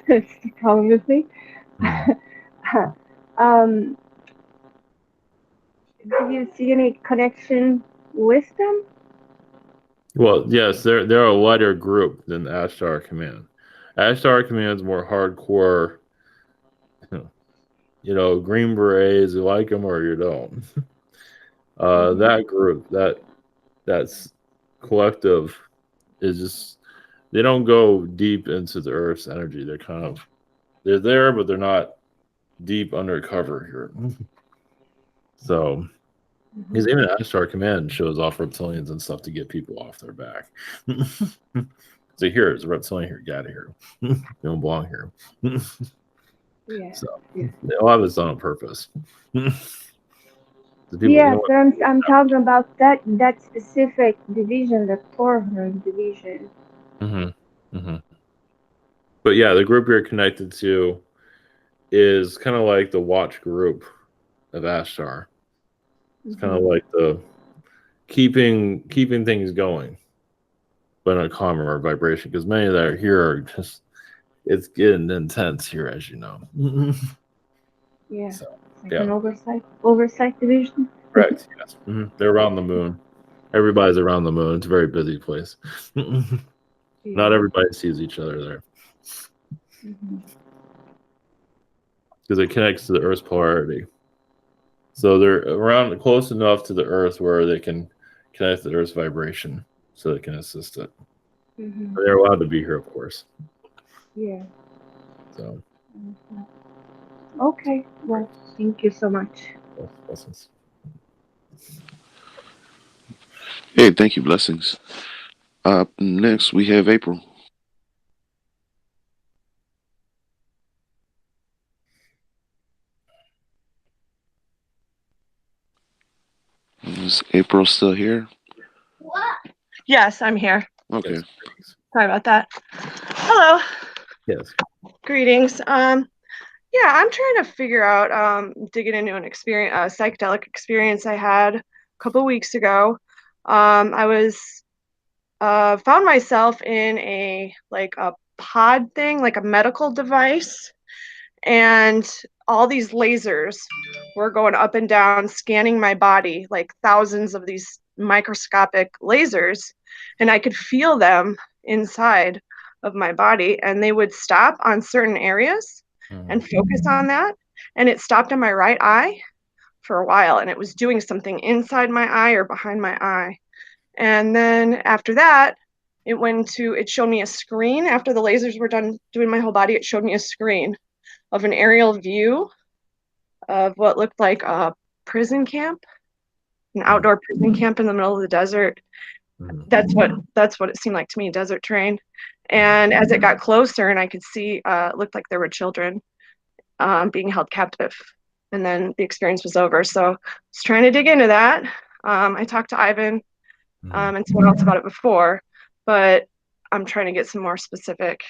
that's the problem with me. Do you see any connection with them? Well, yes, they're a lighter group than the Ashtar Command. Ashtar Command is more hardcore. Green berets, you like them or you don't. That group, that's collective, is just they don't go deep into the Earth's energy. They're there, but they're not deep undercover here. So, because even Ashtar Command shows off reptilians and stuff to get people off their back. So here, there's a reptilian here, get out of here. You don't belong here. So a lot of it's done on purpose. Yes, I'm talking about that specific division, the Thorhorn division. But yeah, the group you're connected to is kind of like the watch group of Ashtar. It's kind of like the keeping things going, but in a calmer vibration. Because many that are here are just, it's getting intense here, as you know. Yeah. So, an oversight division. Correct. Yes. They're around the moon. Everybody's around the moon. It's a very busy place. Not everybody sees each other there. Because it connects to the Earth's polarity. So they're around close enough to the Earth where they can connect to the Earth's vibration so they can assist it. They're allowed to be here, of course. Yeah. So. Okay. Well, thank you so much. Blessings. Hey, thank you. Blessings. Next, we have April. Is April still here? Yes, I'm here. Okay. Sorry about that. Hello. Yes. Greetings. Yeah, I'm trying to figure out, digging into an experience, a psychedelic experience I had a couple weeks ago. I was found myself in a pod thing, like a medical device, and all these lasers were going up and down, scanning my body, like thousands of these microscopic lasers, and I could feel them inside of my body, and they would stop on certain areas and focus on that, and it stopped in my right eye, for a while, and it was doing something inside my eye or behind my eye. And then after that, it showed me a screen. After the lasers were done doing my whole body, it showed me a screen of an aerial view of what looked like a prison camp, an outdoor prison camp in the middle of the desert. That's what it seemed like to me, desert terrain. And as it got closer and I could see, it looked like there were children being held captive. And then the experience was over. So I was trying to dig into that. I talked to Ivan and someone else about it before, but I'm trying to get some more specific,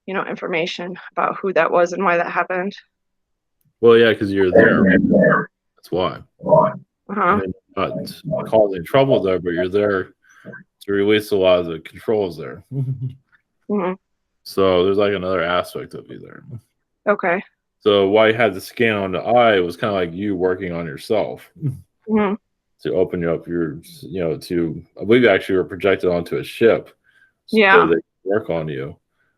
information about who that was and why that happened. Well, yeah, because you're there. That's why. Uh-huh. Not causing trouble there, but you're there to release a lot of the controls there. Mm-hmm. So there's like another aspect of you there. Okay. So why you had the scan on the eye, it was kind of like you working on yourself to open you up your, I believe you actually were projected onto a ship. So Yeah. they work on you.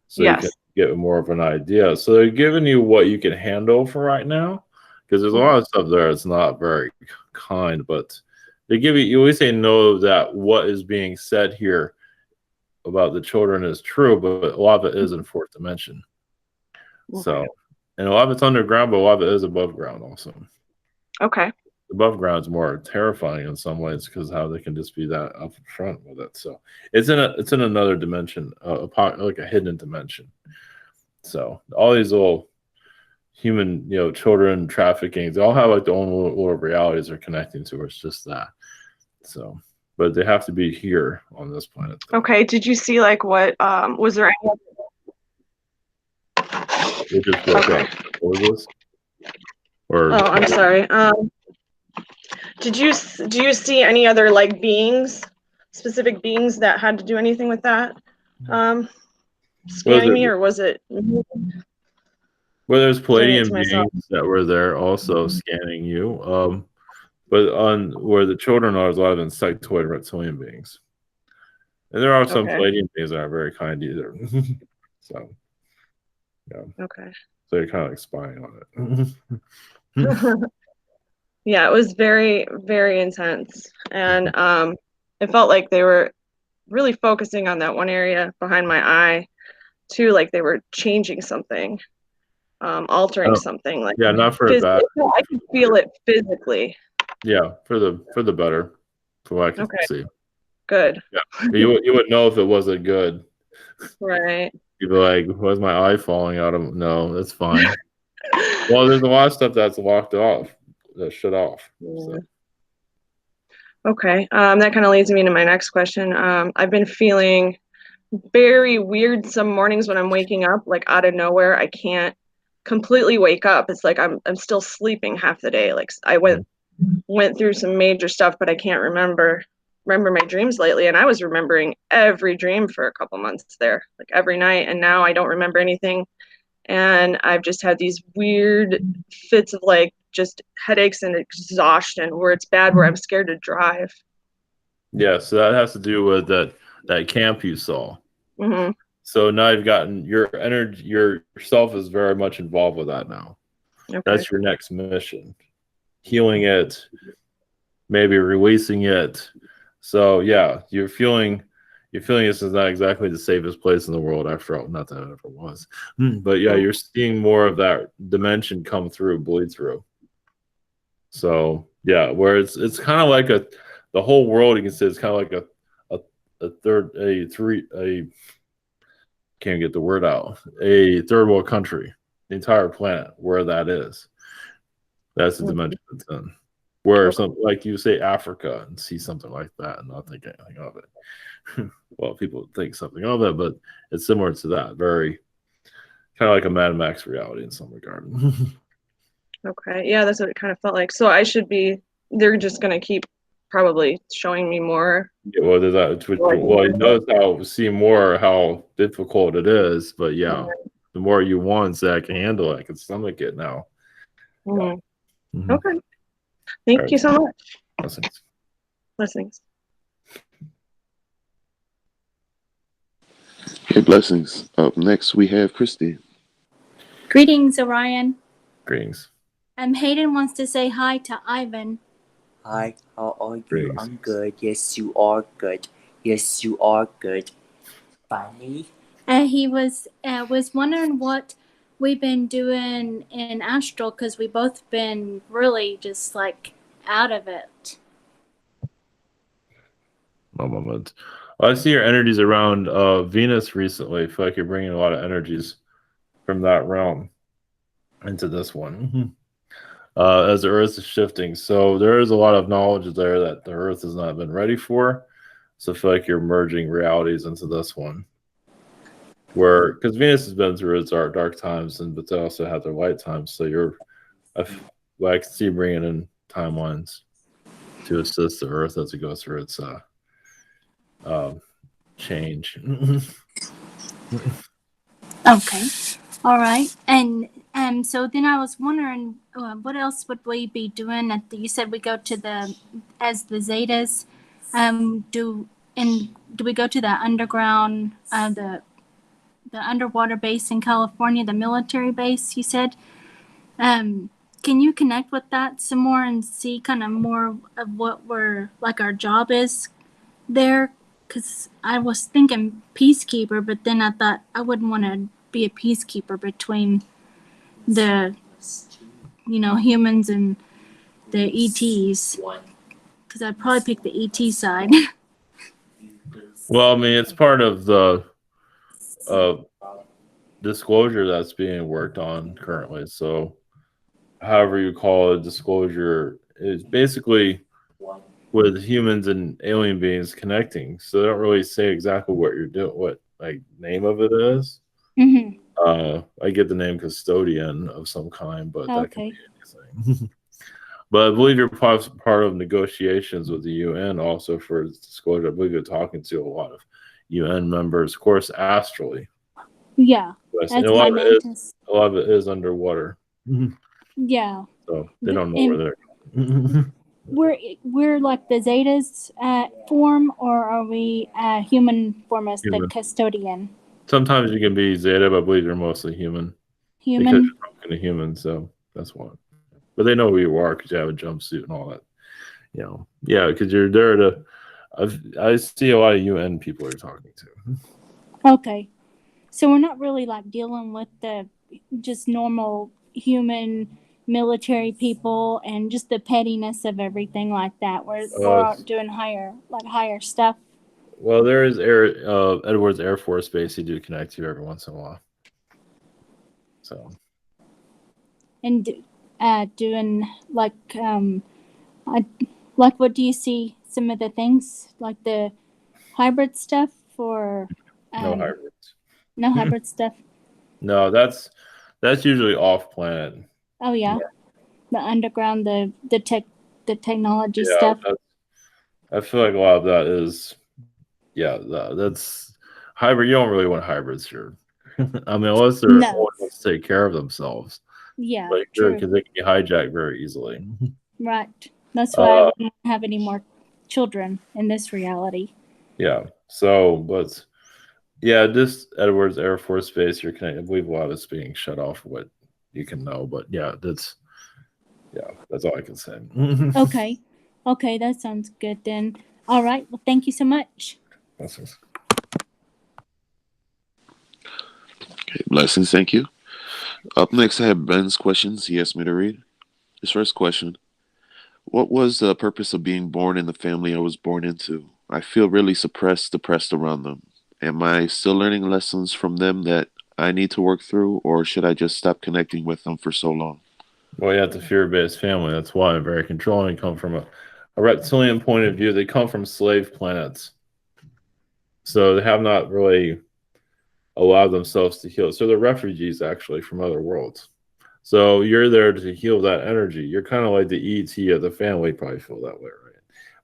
So Yes. you can get more of an idea. So they're giving you what you can handle for right now. Because there's a lot of stuff there that's not very kind, but they give you always say know that what is being said here about the children is true, but a lot of it is in fourth dimension. Okay. So, and a lot of it's underground, but a lot of it is above ground also. Okay. Above ground is more terrifying in some ways because how they can just be that up front with it. So it's in another dimension, like a hidden dimension. So all these little human, children trafficking, they all have like their own little realities they're connecting to. It's just that. So, but they have to be here on this planet. Okay. Did you see like what was there any? It just broke up. What was this? Or oh, I'm sorry. Do you see any other like beings, specific beings that had to do anything with that? Scanning me, or was it? Well, there's Pleiadian beings that were there also scanning you. But on where the children are, there's a lot of insectoid reptilian beings. And there are some Pleiadian beings that are very kind either. So, yeah. Okay. So you're kind of like spying on it. Yeah, it was very, very intense. And it felt like they were really focusing on that one area behind my eye, too, like they were changing something. Altering something, like not for the bad. I could feel it physically. Yeah, for the better, from what I can see. Good. Yeah, you would know if it wasn't good. Right. You'd be like, "Was my eye falling out of?" No, that's fine. Well, there's a lot of stuff that's locked off, that's shut off. Yeah. So. Okay, that kind of leads me into my next question. I've been feeling very weird some mornings when I'm waking up, like out of nowhere. I can't completely wake up. It's like I'm still sleeping half the day. Like I went through some major stuff, but I can't remember my dreams lately. And I was remembering every dream for a couple months there, like every night. And now I don't remember anything. And I've just had these weird fits of like just headaches and exhaustion where it's bad, where I'm scared to drive. Yeah, so that has to do with that camp you saw. Mm-hmm. So now you've gotten your energy, yourself is very much involved with that now. Okay. That's your next mission. Healing it, maybe releasing it. So yeah, you're feeling this is not exactly the safest place in the world after all. Not that it ever was. But yeah, you're seeing more of that dimension come through, bleed through. So yeah, where it's kind of like the whole world, you can say it's kind of like a can't get the word out, a third world country, the entire planet, where that is. That's the dimension it's in. Where something like you say Africa and see something like that and not think anything of it. Well, people think something of it, but it's similar to that. Very kind of like a Mad Max reality in some regard. Okay. Yeah, that's what it kind of felt like. So they're just going to keep probably showing me more. Yeah, well, there's that. Well, you notice how difficult it is, but yeah, the more you want, so I can handle it. I can stomach it now. Mm-hmm. Yeah. Mm-hmm. Okay. Thank you so much. Blessings. Blessings. Okay, blessings. Up next, we have Christy. Greetings, Orion. Greetings. Hayden wants to say hi to Ivan. Hi, how are you? Greetings. I'm good. Yes, you are good. Yes, you are good. Funny. He was wondering what we've been doing in Astral because we both been really just like out of it. One moment. I see your energies around Venus recently. I feel like you're bringing a lot of energies from that realm into this one. As the Earth is shifting. So there is a lot of knowledge there that the Earth has not been ready for. So I feel like you're merging realities into this one. Where, because Venus has been through its dark times, but they also have their light times. So I can see you bringing in timelines to assist the Earth as it goes through its change. Okay. All right. And so then I was wondering what else would we be doing you said we go to as the Zetas, do we go to the underground the underwater base in California, the military base you said? Can you connect with that some more and see kind of more of what our job is there? Because I was thinking peacekeeper, but then I thought I wouldn't want to be a peacekeeper between the humans and the ETs, because I'd probably pick the ET side. Well, I mean, it's part of the disclosure that's being worked on currently. So however you call it, disclosure is basically with humans and alien beings connecting. So they don't really say exactly what you're doing, what name of it is. Mm-hmm. I get the name custodian of some kind, but that can Okay. be anything. But I believe you're part of negotiations with the UN also for disclosure. I believe you're talking to a lot of UN members, of course, astrally. Yeah, Yes, that's and my mantis. a lot of it is underwater. Yeah. So they don't know where they're going. We're like the Zetas form, or are we human form as the Human. custodian? Sometimes you can be Zeta, but I believe you're mostly human. Human? Because you're talking to humans, so that's one. But they know who you are because you have a jumpsuit and all that. Yeah, because you're there to. I see a lot of UN people you're talking to. Okay. So we're not really like dealing with the just normal human military people and just the pettiness of everything like that. We're doing higher stuff. Well, there is Edwards Air Force Base you do connect to every once in a while. So. And doing like what do you see some of the things like the hybrid stuff or No hybrids. No hybrid stuff. No, that's usually off planet. Oh yeah. The underground, the technology stuff. I feel like a lot of that is, that's hybrid. You don't really want hybrids here. I mean, unless they're old enough to take care of themselves. Yeah, true. Because they can be hijacked very easily. Right. That's why I wouldn't have any more children in this reality. Yeah. So, but yeah, this Edwards Air Force Base, you're connected. I believe a lot of it's being shut off. What you can know, but that's all I can say. Okay, that sounds good then. All right. Well, thank you so much. Blessings. Okay, blessings. Thank you. Up next, I have Ben's questions he asked me to read. His first question: what was the purpose of being born in the family I was born into? I feel really depressed around them. Am I still learning lessons from them that I need to work through, or should I just stop connecting with them for so long? Well, you have the fear-based family. That's why I'm very controlling. Come from a reptilian point of view. They come from slave planets. So they have not really allowed themselves to heal. So they're refugees, actually, from other worlds. So you're there to heal that energy. You're kind of like the ET of the family, probably feel that way, right?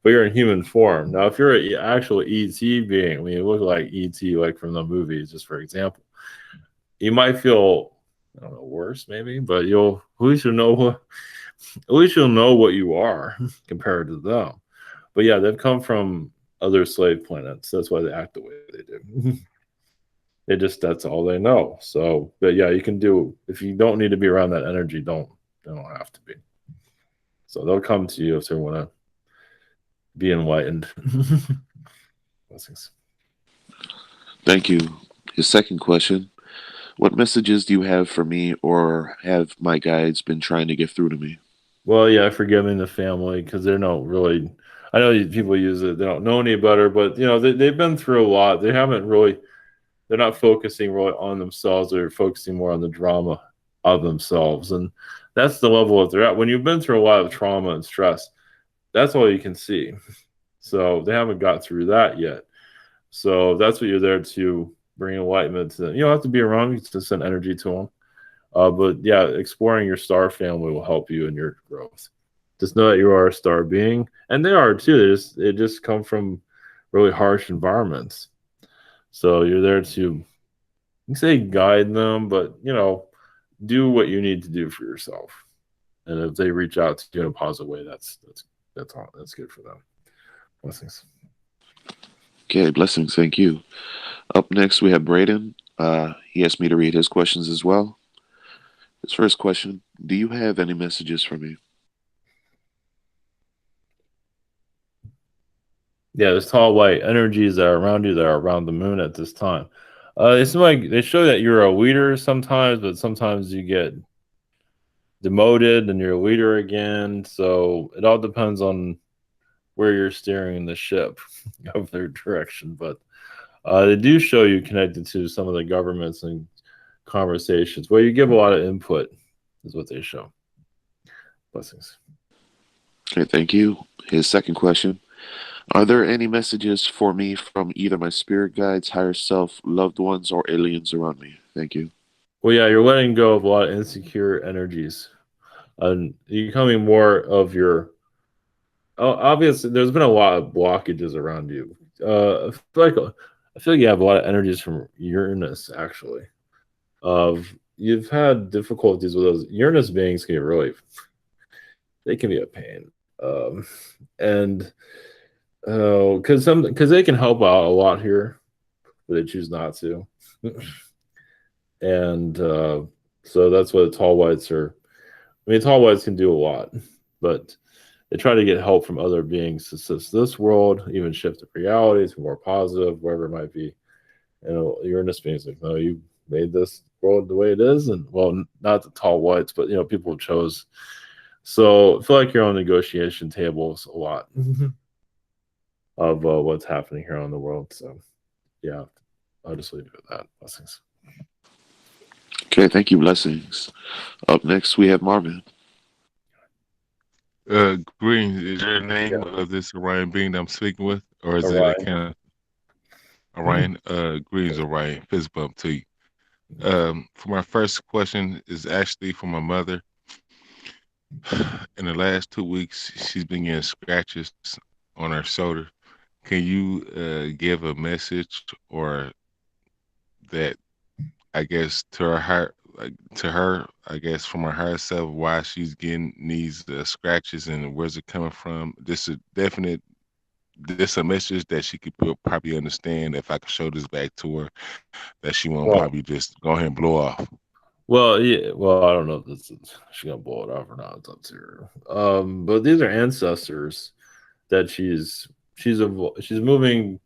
But you're in human form. Now, if you're an actual ET being, when you look like ET, like from the movies, just for example, you might feel, I don't know, worse maybe, but at least you'll know what you are compared to them. But yeah, they've come from other slave planets. That's why they act the way they do. That's all they know. So, but yeah, you can do, if you don't need to be around that energy, don't They don't have to be. So they'll come to you if they want to be enlightened. Blessings. Thank you. His second question: what messages do you have for me, or have my guides been trying to get through to me? Well, yeah, forgiving the family because they're not really. I know people use it; they don't know any better, but they've been through a lot. They haven't really. They're not focusing really on themselves. They're focusing more on the drama of themselves, and that's the level that they're at. When you've been through a lot of trauma and stress, that's all you can see. So they haven't got through that yet. So that's what you're there to bring enlightenment to them. You don't have to be around to send energy to them. But yeah, exploring your star family will help you in your growth. Just know that you are a star being, and they are too. They just come from really harsh environments. So you're there to, you can say guide them, but do what you need to do for yourself. And if they reach out to you in a positive way, that's all. That's good for them. Blessings. Okay, blessings. Thank you. Up next, we have Braden. He asked me to read his questions as well. His first question: do you have any messages for me? Yeah, there's tall white energies that are around you that are around the moon at this time. It's like they show that you're a leader sometimes, but sometimes you get demoted and you're a leader again. So it all depends on where you're steering the ship of their direction. But they do show you connected to some of the governments and conversations where you give a lot of input, is what they show. Blessings. Okay, thank you. His second question: are there any messages for me from either my spirit guides, higher self, loved ones, or aliens around me? Thank you. Well, yeah, you're letting go of a lot of insecure energies. And you're becoming more of your... obviously, there's been a lot of blockages around you. I feel like you have a lot of energies from Uranus, actually. You've had difficulties with those. Uranus beings can be they can be a pain. And because they can help out a lot here, but they choose not to. And so that's what tall whites are. I mean, tall whites can do a lot, but they try to get help from other beings to assist this world, even shift the reality to more positive, wherever it might be. And Uranus beings like, no, you made this world the way it is, and well, not the tall whites, but people chose. So I feel like you're on negotiation tables a lot of what's happening here on the world. So yeah, I'll just leave it at that. Blessings. Okay, thank you. Blessings. Up next, we have Marvin. Green, is there a name of this Orion being that I'm speaking with, or is Orion. it a kind of Orion? Greens, Orion. Fist bump to you. For my first question is actually for my mother. In the last 2 weeks, she's been getting scratches on her shoulder. Can you give a message, or that, I guess, to her heart, I guess, from her higher self, why she's getting these scratches and where's it coming from? This is a message that she could probably understand if I could show this back to her, that she won't probably just go ahead and blow off. Well, yeah. Well, I don't know if she's gonna blow it off or not. It's up to her. But these are ancestors that she's moving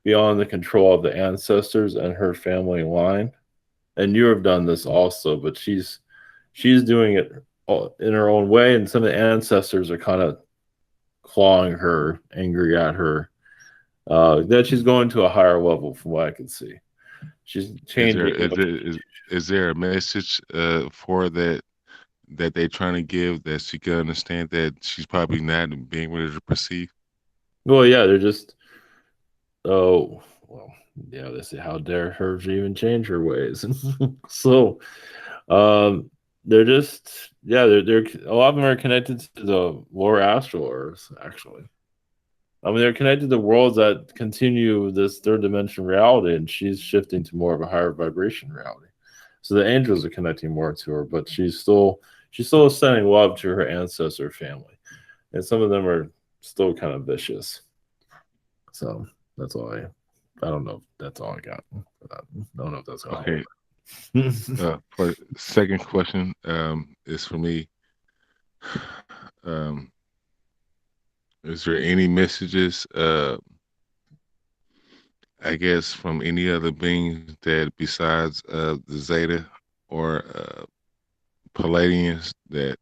beyond the control of the ancestors and her family line. And you have done this also, but she's doing it in her own way, and some of the ancestors are kind of clawing her, angry at her. That she's going to a higher level, from what I can see. She's changing. Is there a message for that they're trying to give, that she can understand that she's probably not being ready to perceive? Well, yeah, they're just. Oh, well, yeah. They say, how dare her even change her ways? So, they're just, yeah. They're a lot of them are connected to the lower astral Earth, actually. I mean, they're connected to worlds that continue this third dimension reality, and she's shifting to more of a higher vibration reality. So the angels are connecting more to her, but she's still sending love to her ancestor family, and some of them are still kind of vicious. So that's all I don't know if that's all I got for that. I don't know if that's okay. For second question is for me. Is there any messages, I guess, from any other beings that besides the Zeta or Palladians that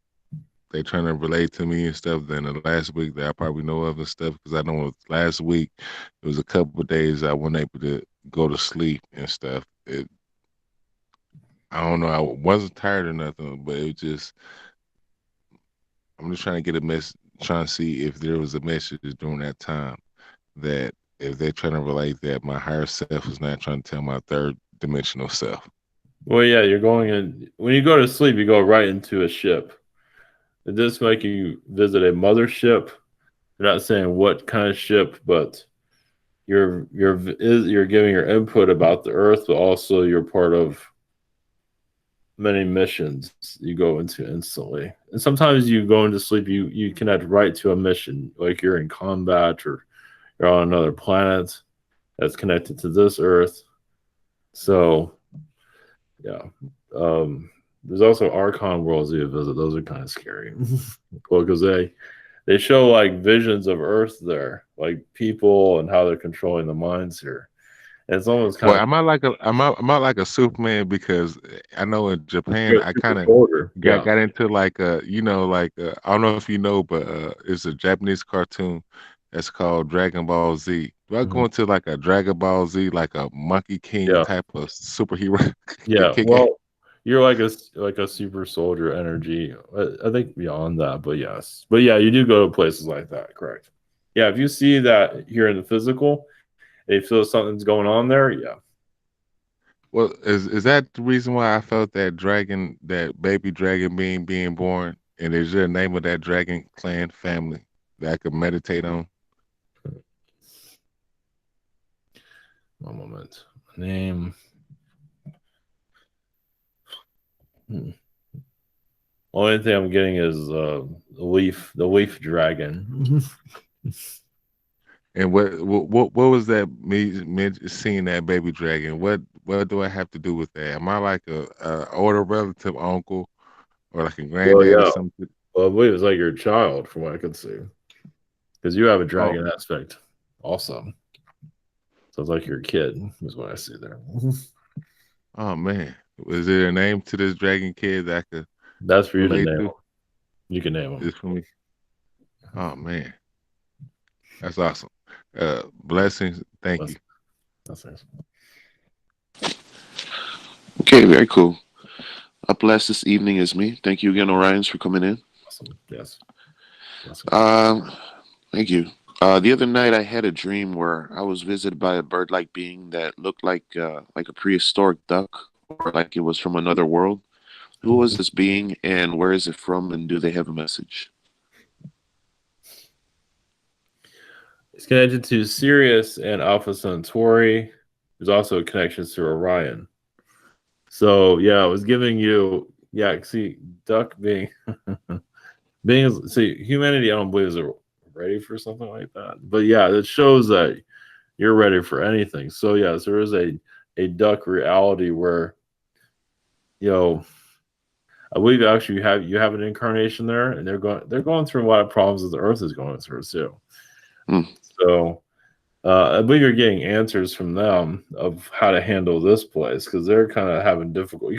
they trying to relate to me and stuff than the last week that I probably know of and stuff? Because I know last week it was a couple of days I wasn't able to go to sleep and stuff. I don't know. I wasn't tired or nothing, but it was just, I'm just trying to get a message, trying to see if there was a message during that time that if they're trying to relate that my higher self is not trying to tell my third dimensional self. Well, yeah, you're going in. When you go to sleep, you go right into a ship. It does make you visit a mothership. They're not saying what kind of ship, but you're giving your input about the Earth, but also you're part of many missions you go into instantly. And sometimes you go into sleep, you connect right to a mission, like you're in combat or you're on another planet that's connected to this Earth. So, yeah. There's also Archon worlds you visit. Those are kind of scary. Well, because they show like visions of Earth there, like people and how they're controlling the minds here. And it's almost kind Well, of. I'm not like a Superman because I know in Japan I kind of got into like I don't know if you know, but it's a Japanese cartoon that's called Dragon Ball Z. Do I go into like a Dragon Ball Z, like a Monkey King type of superhero? Yeah, well, you're like a super soldier energy. I think beyond that, but yes. But yeah, you do go to places like that, correct. Yeah, if you see that here in the physical, and you feel something's going on there, yeah. Well, is that the reason why I felt that dragon, that baby dragon being born? And is there a name of that dragon clan family that I could meditate on? One moment. Name. Only thing I'm getting is the leaf dragon. And what was that? Me seeing that baby dragon. What do I have to do with that? Am I like a older relative, uncle, or like a granddad or something? Well, I believe it's like your child, from what I can see, because you have a dragon aspect also. So it's like your kid is what I see there. Oh man, is there a name to this dragon kid that I could? That's for you to name. You can name him. Just for me. Oh man, that's awesome. Blessings. Thank you. That's nice. Okay, very cool. Up last this evening is me. Thank you again, Orions, for coming in. Awesome. Yes. Thank you. The other night I had a dream where I was visited by a bird-like being that looked like a prehistoric duck, or like it was from another world. Who was this being, and where is it from, and do they have a message? It's connected to Sirius and Alpha Centauri. There's also connections to Orion. So yeah, I was giving you see duck being humanity. I don't believe is ready for something like that, but yeah, it shows that you're ready for anything. So yes, there is a duck reality where I believe actually you have an incarnation there, and they're going through a lot of problems that the Earth is going through too. So I believe you're getting answers from them of how to handle this place, because they're kind of having difficulty.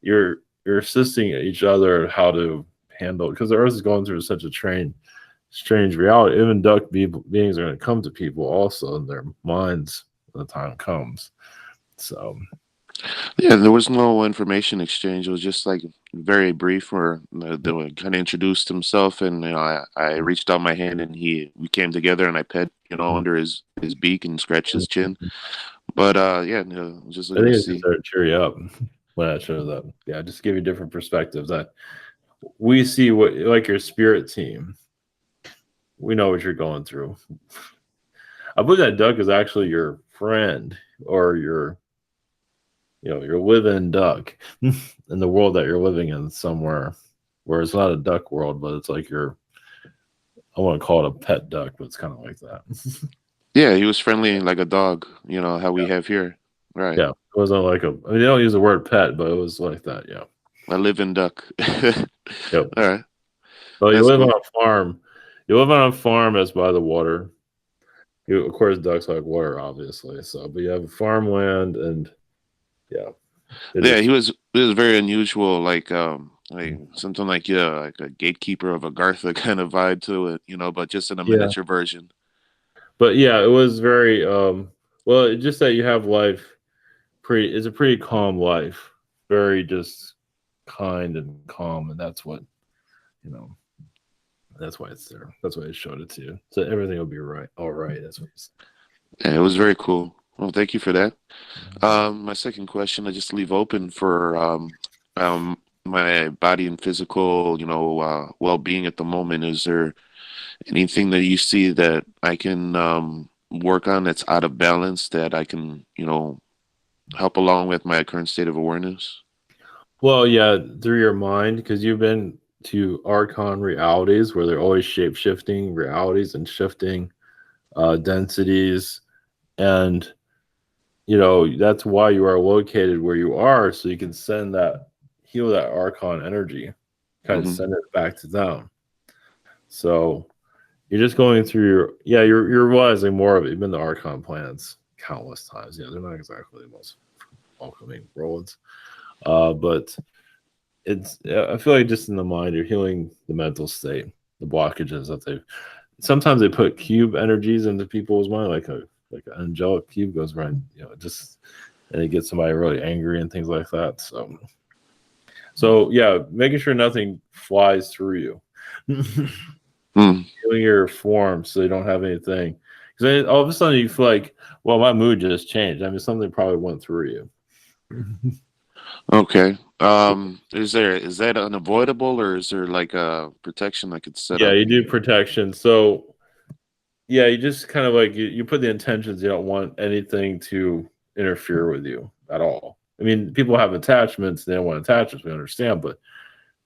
You're assisting each other how to handle, because the Earth is going through such a strange reality. Even duck beings are going to come to people also in their minds when the time comes. So. Yeah, there was no information exchange. It was just like very brief, where they kind of introduced himself, and I reached out my hand, and we came together, and I pet under his beak and scratched his chin. But just looking to see. To cheer you up when I shows up. Yeah, just give you different perspectives. That we see what, like your spirit team. We know what you're going through. I believe that duck is actually your friend, or your live-in duck in the world that you're living in somewhere, where it's not a duck world, but it's like I want to call it a pet duck, but it's kind of like that. Yeah, he was friendly like a dog, how we have here. Right. Yeah, it wasn't like they don't use the word pet, but it was like that, yeah. A live-in duck. Yep. All right. Well, you That's live on cool. a farm. You live on a farm that's by the water. You, of course, ducks like water, obviously. So, but you have farmland, and yeah, Yeah, just, he was very unusual, like something like like a gatekeeper of Agartha kind of vibe to it, but just in a yeah. miniature version. But yeah, it was very well. It's just that you have life. It's a pretty calm life, very just kind and calm, and that's what you know. That's why it's there. That's why I showed it to you. So everything will be right. All right. That's what it's. Yeah, it was very cool. Well, thank you for that. My second question, I just leave open for my body and physical, well-being at the moment. Is there anything that you see that I can work on that's out of balance that I can, help along with my current state of awareness? Well, yeah, through your mind, because you've been to Archon realities where they're always shape shifting realities and shifting densities, and that's why you are located where you are, so you can send that heal that Archon energy, kind of send it back to them. So you're just going through you're realizing more of it. You've been to Archon planets countless times. Yeah, they're not exactly the most welcoming worlds, but I feel like just in the mind, you're healing the mental state, the blockages that sometimes they put cube energies into people's mind, like an angelic cube goes around, and it gets somebody really angry and things like that. So yeah, making sure nothing flies through you. Healing your form so you don't have anything. Because then all of a sudden you feel like, well, my mood just changed. I mean, something probably went through you. Okay. Is that unavoidable, or is there like a protection I could set Yeah, up? you do protection. So yeah, you just kind of like you put the intentions. You don't want anything to interfere with you at all. I mean, people have attachments. They don't want attachments. We understand, but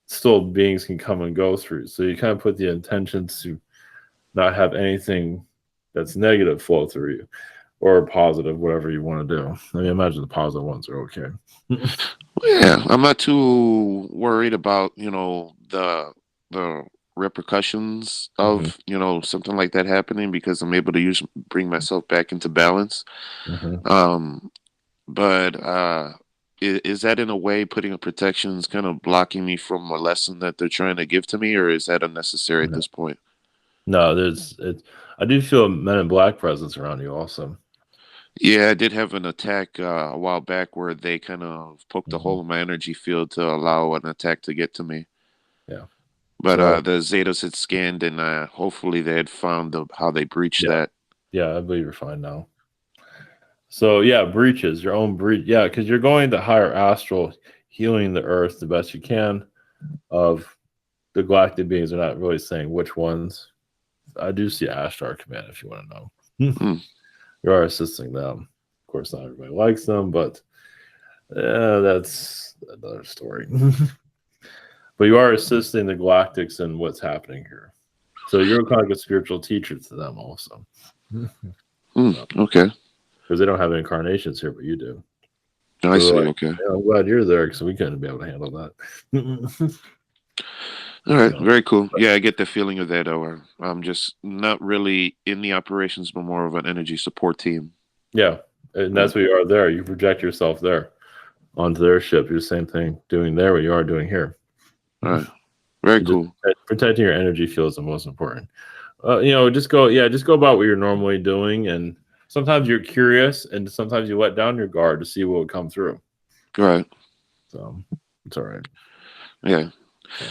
still beings can come and go through. So you kind of put the intentions to not have anything that's negative flow through you, or positive, whatever you want to do. I mean, imagine the positive ones are okay. Yeah, I'm not too worried about, the repercussions of, something like that happening, because I'm able to bring myself back into balance. But is that in a way putting a protection is kind of blocking me from a lesson that they're trying to give to me, or is that unnecessary at this point? No, I do feel a Men in Black presence around you also. Yeah, I did have an attack a while back where they kind of poked a hole in my energy field to allow an attack to get to me. Yeah. But So, the Zetas had scanned, and hopefully they had found how they breached that. Yeah, I believe you're fine now. So yeah, breaches, your own breach. Yeah, because you're going to higher astral, healing the earth the best you can. Of the galactic beings, are not really saying which ones. I do see Ashtar Command if you want to know. You are assisting them. Of course, not everybody likes them, but that's another story. But you are assisting the Galactics in what's happening here. So you're kind of like a spiritual teacher to them also. Okay. Because they don't have incarnations here, but you do. I see. Okay. Yeah, I'm glad you're there, because we couldn't be able to handle that. All right. Very cool. Yeah, I get the feeling of that. Or I'm just not really in the operations, but more of an energy support team. Yeah, and that's what you are there. You project yourself there onto their ship. You're the same thing doing there what you are doing here. All right. Very cool. Protecting your energy field is the most important. Just go about what you're normally doing, and sometimes you're curious, and sometimes you let down your guard to see what will come through. Right. So it's all right. Yeah.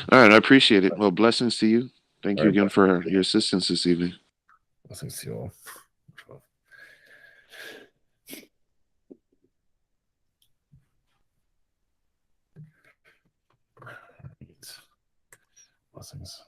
All right. I appreciate it. Well, blessings to you. Thank you again for your assistance this evening. Blessings to you all. Blessings.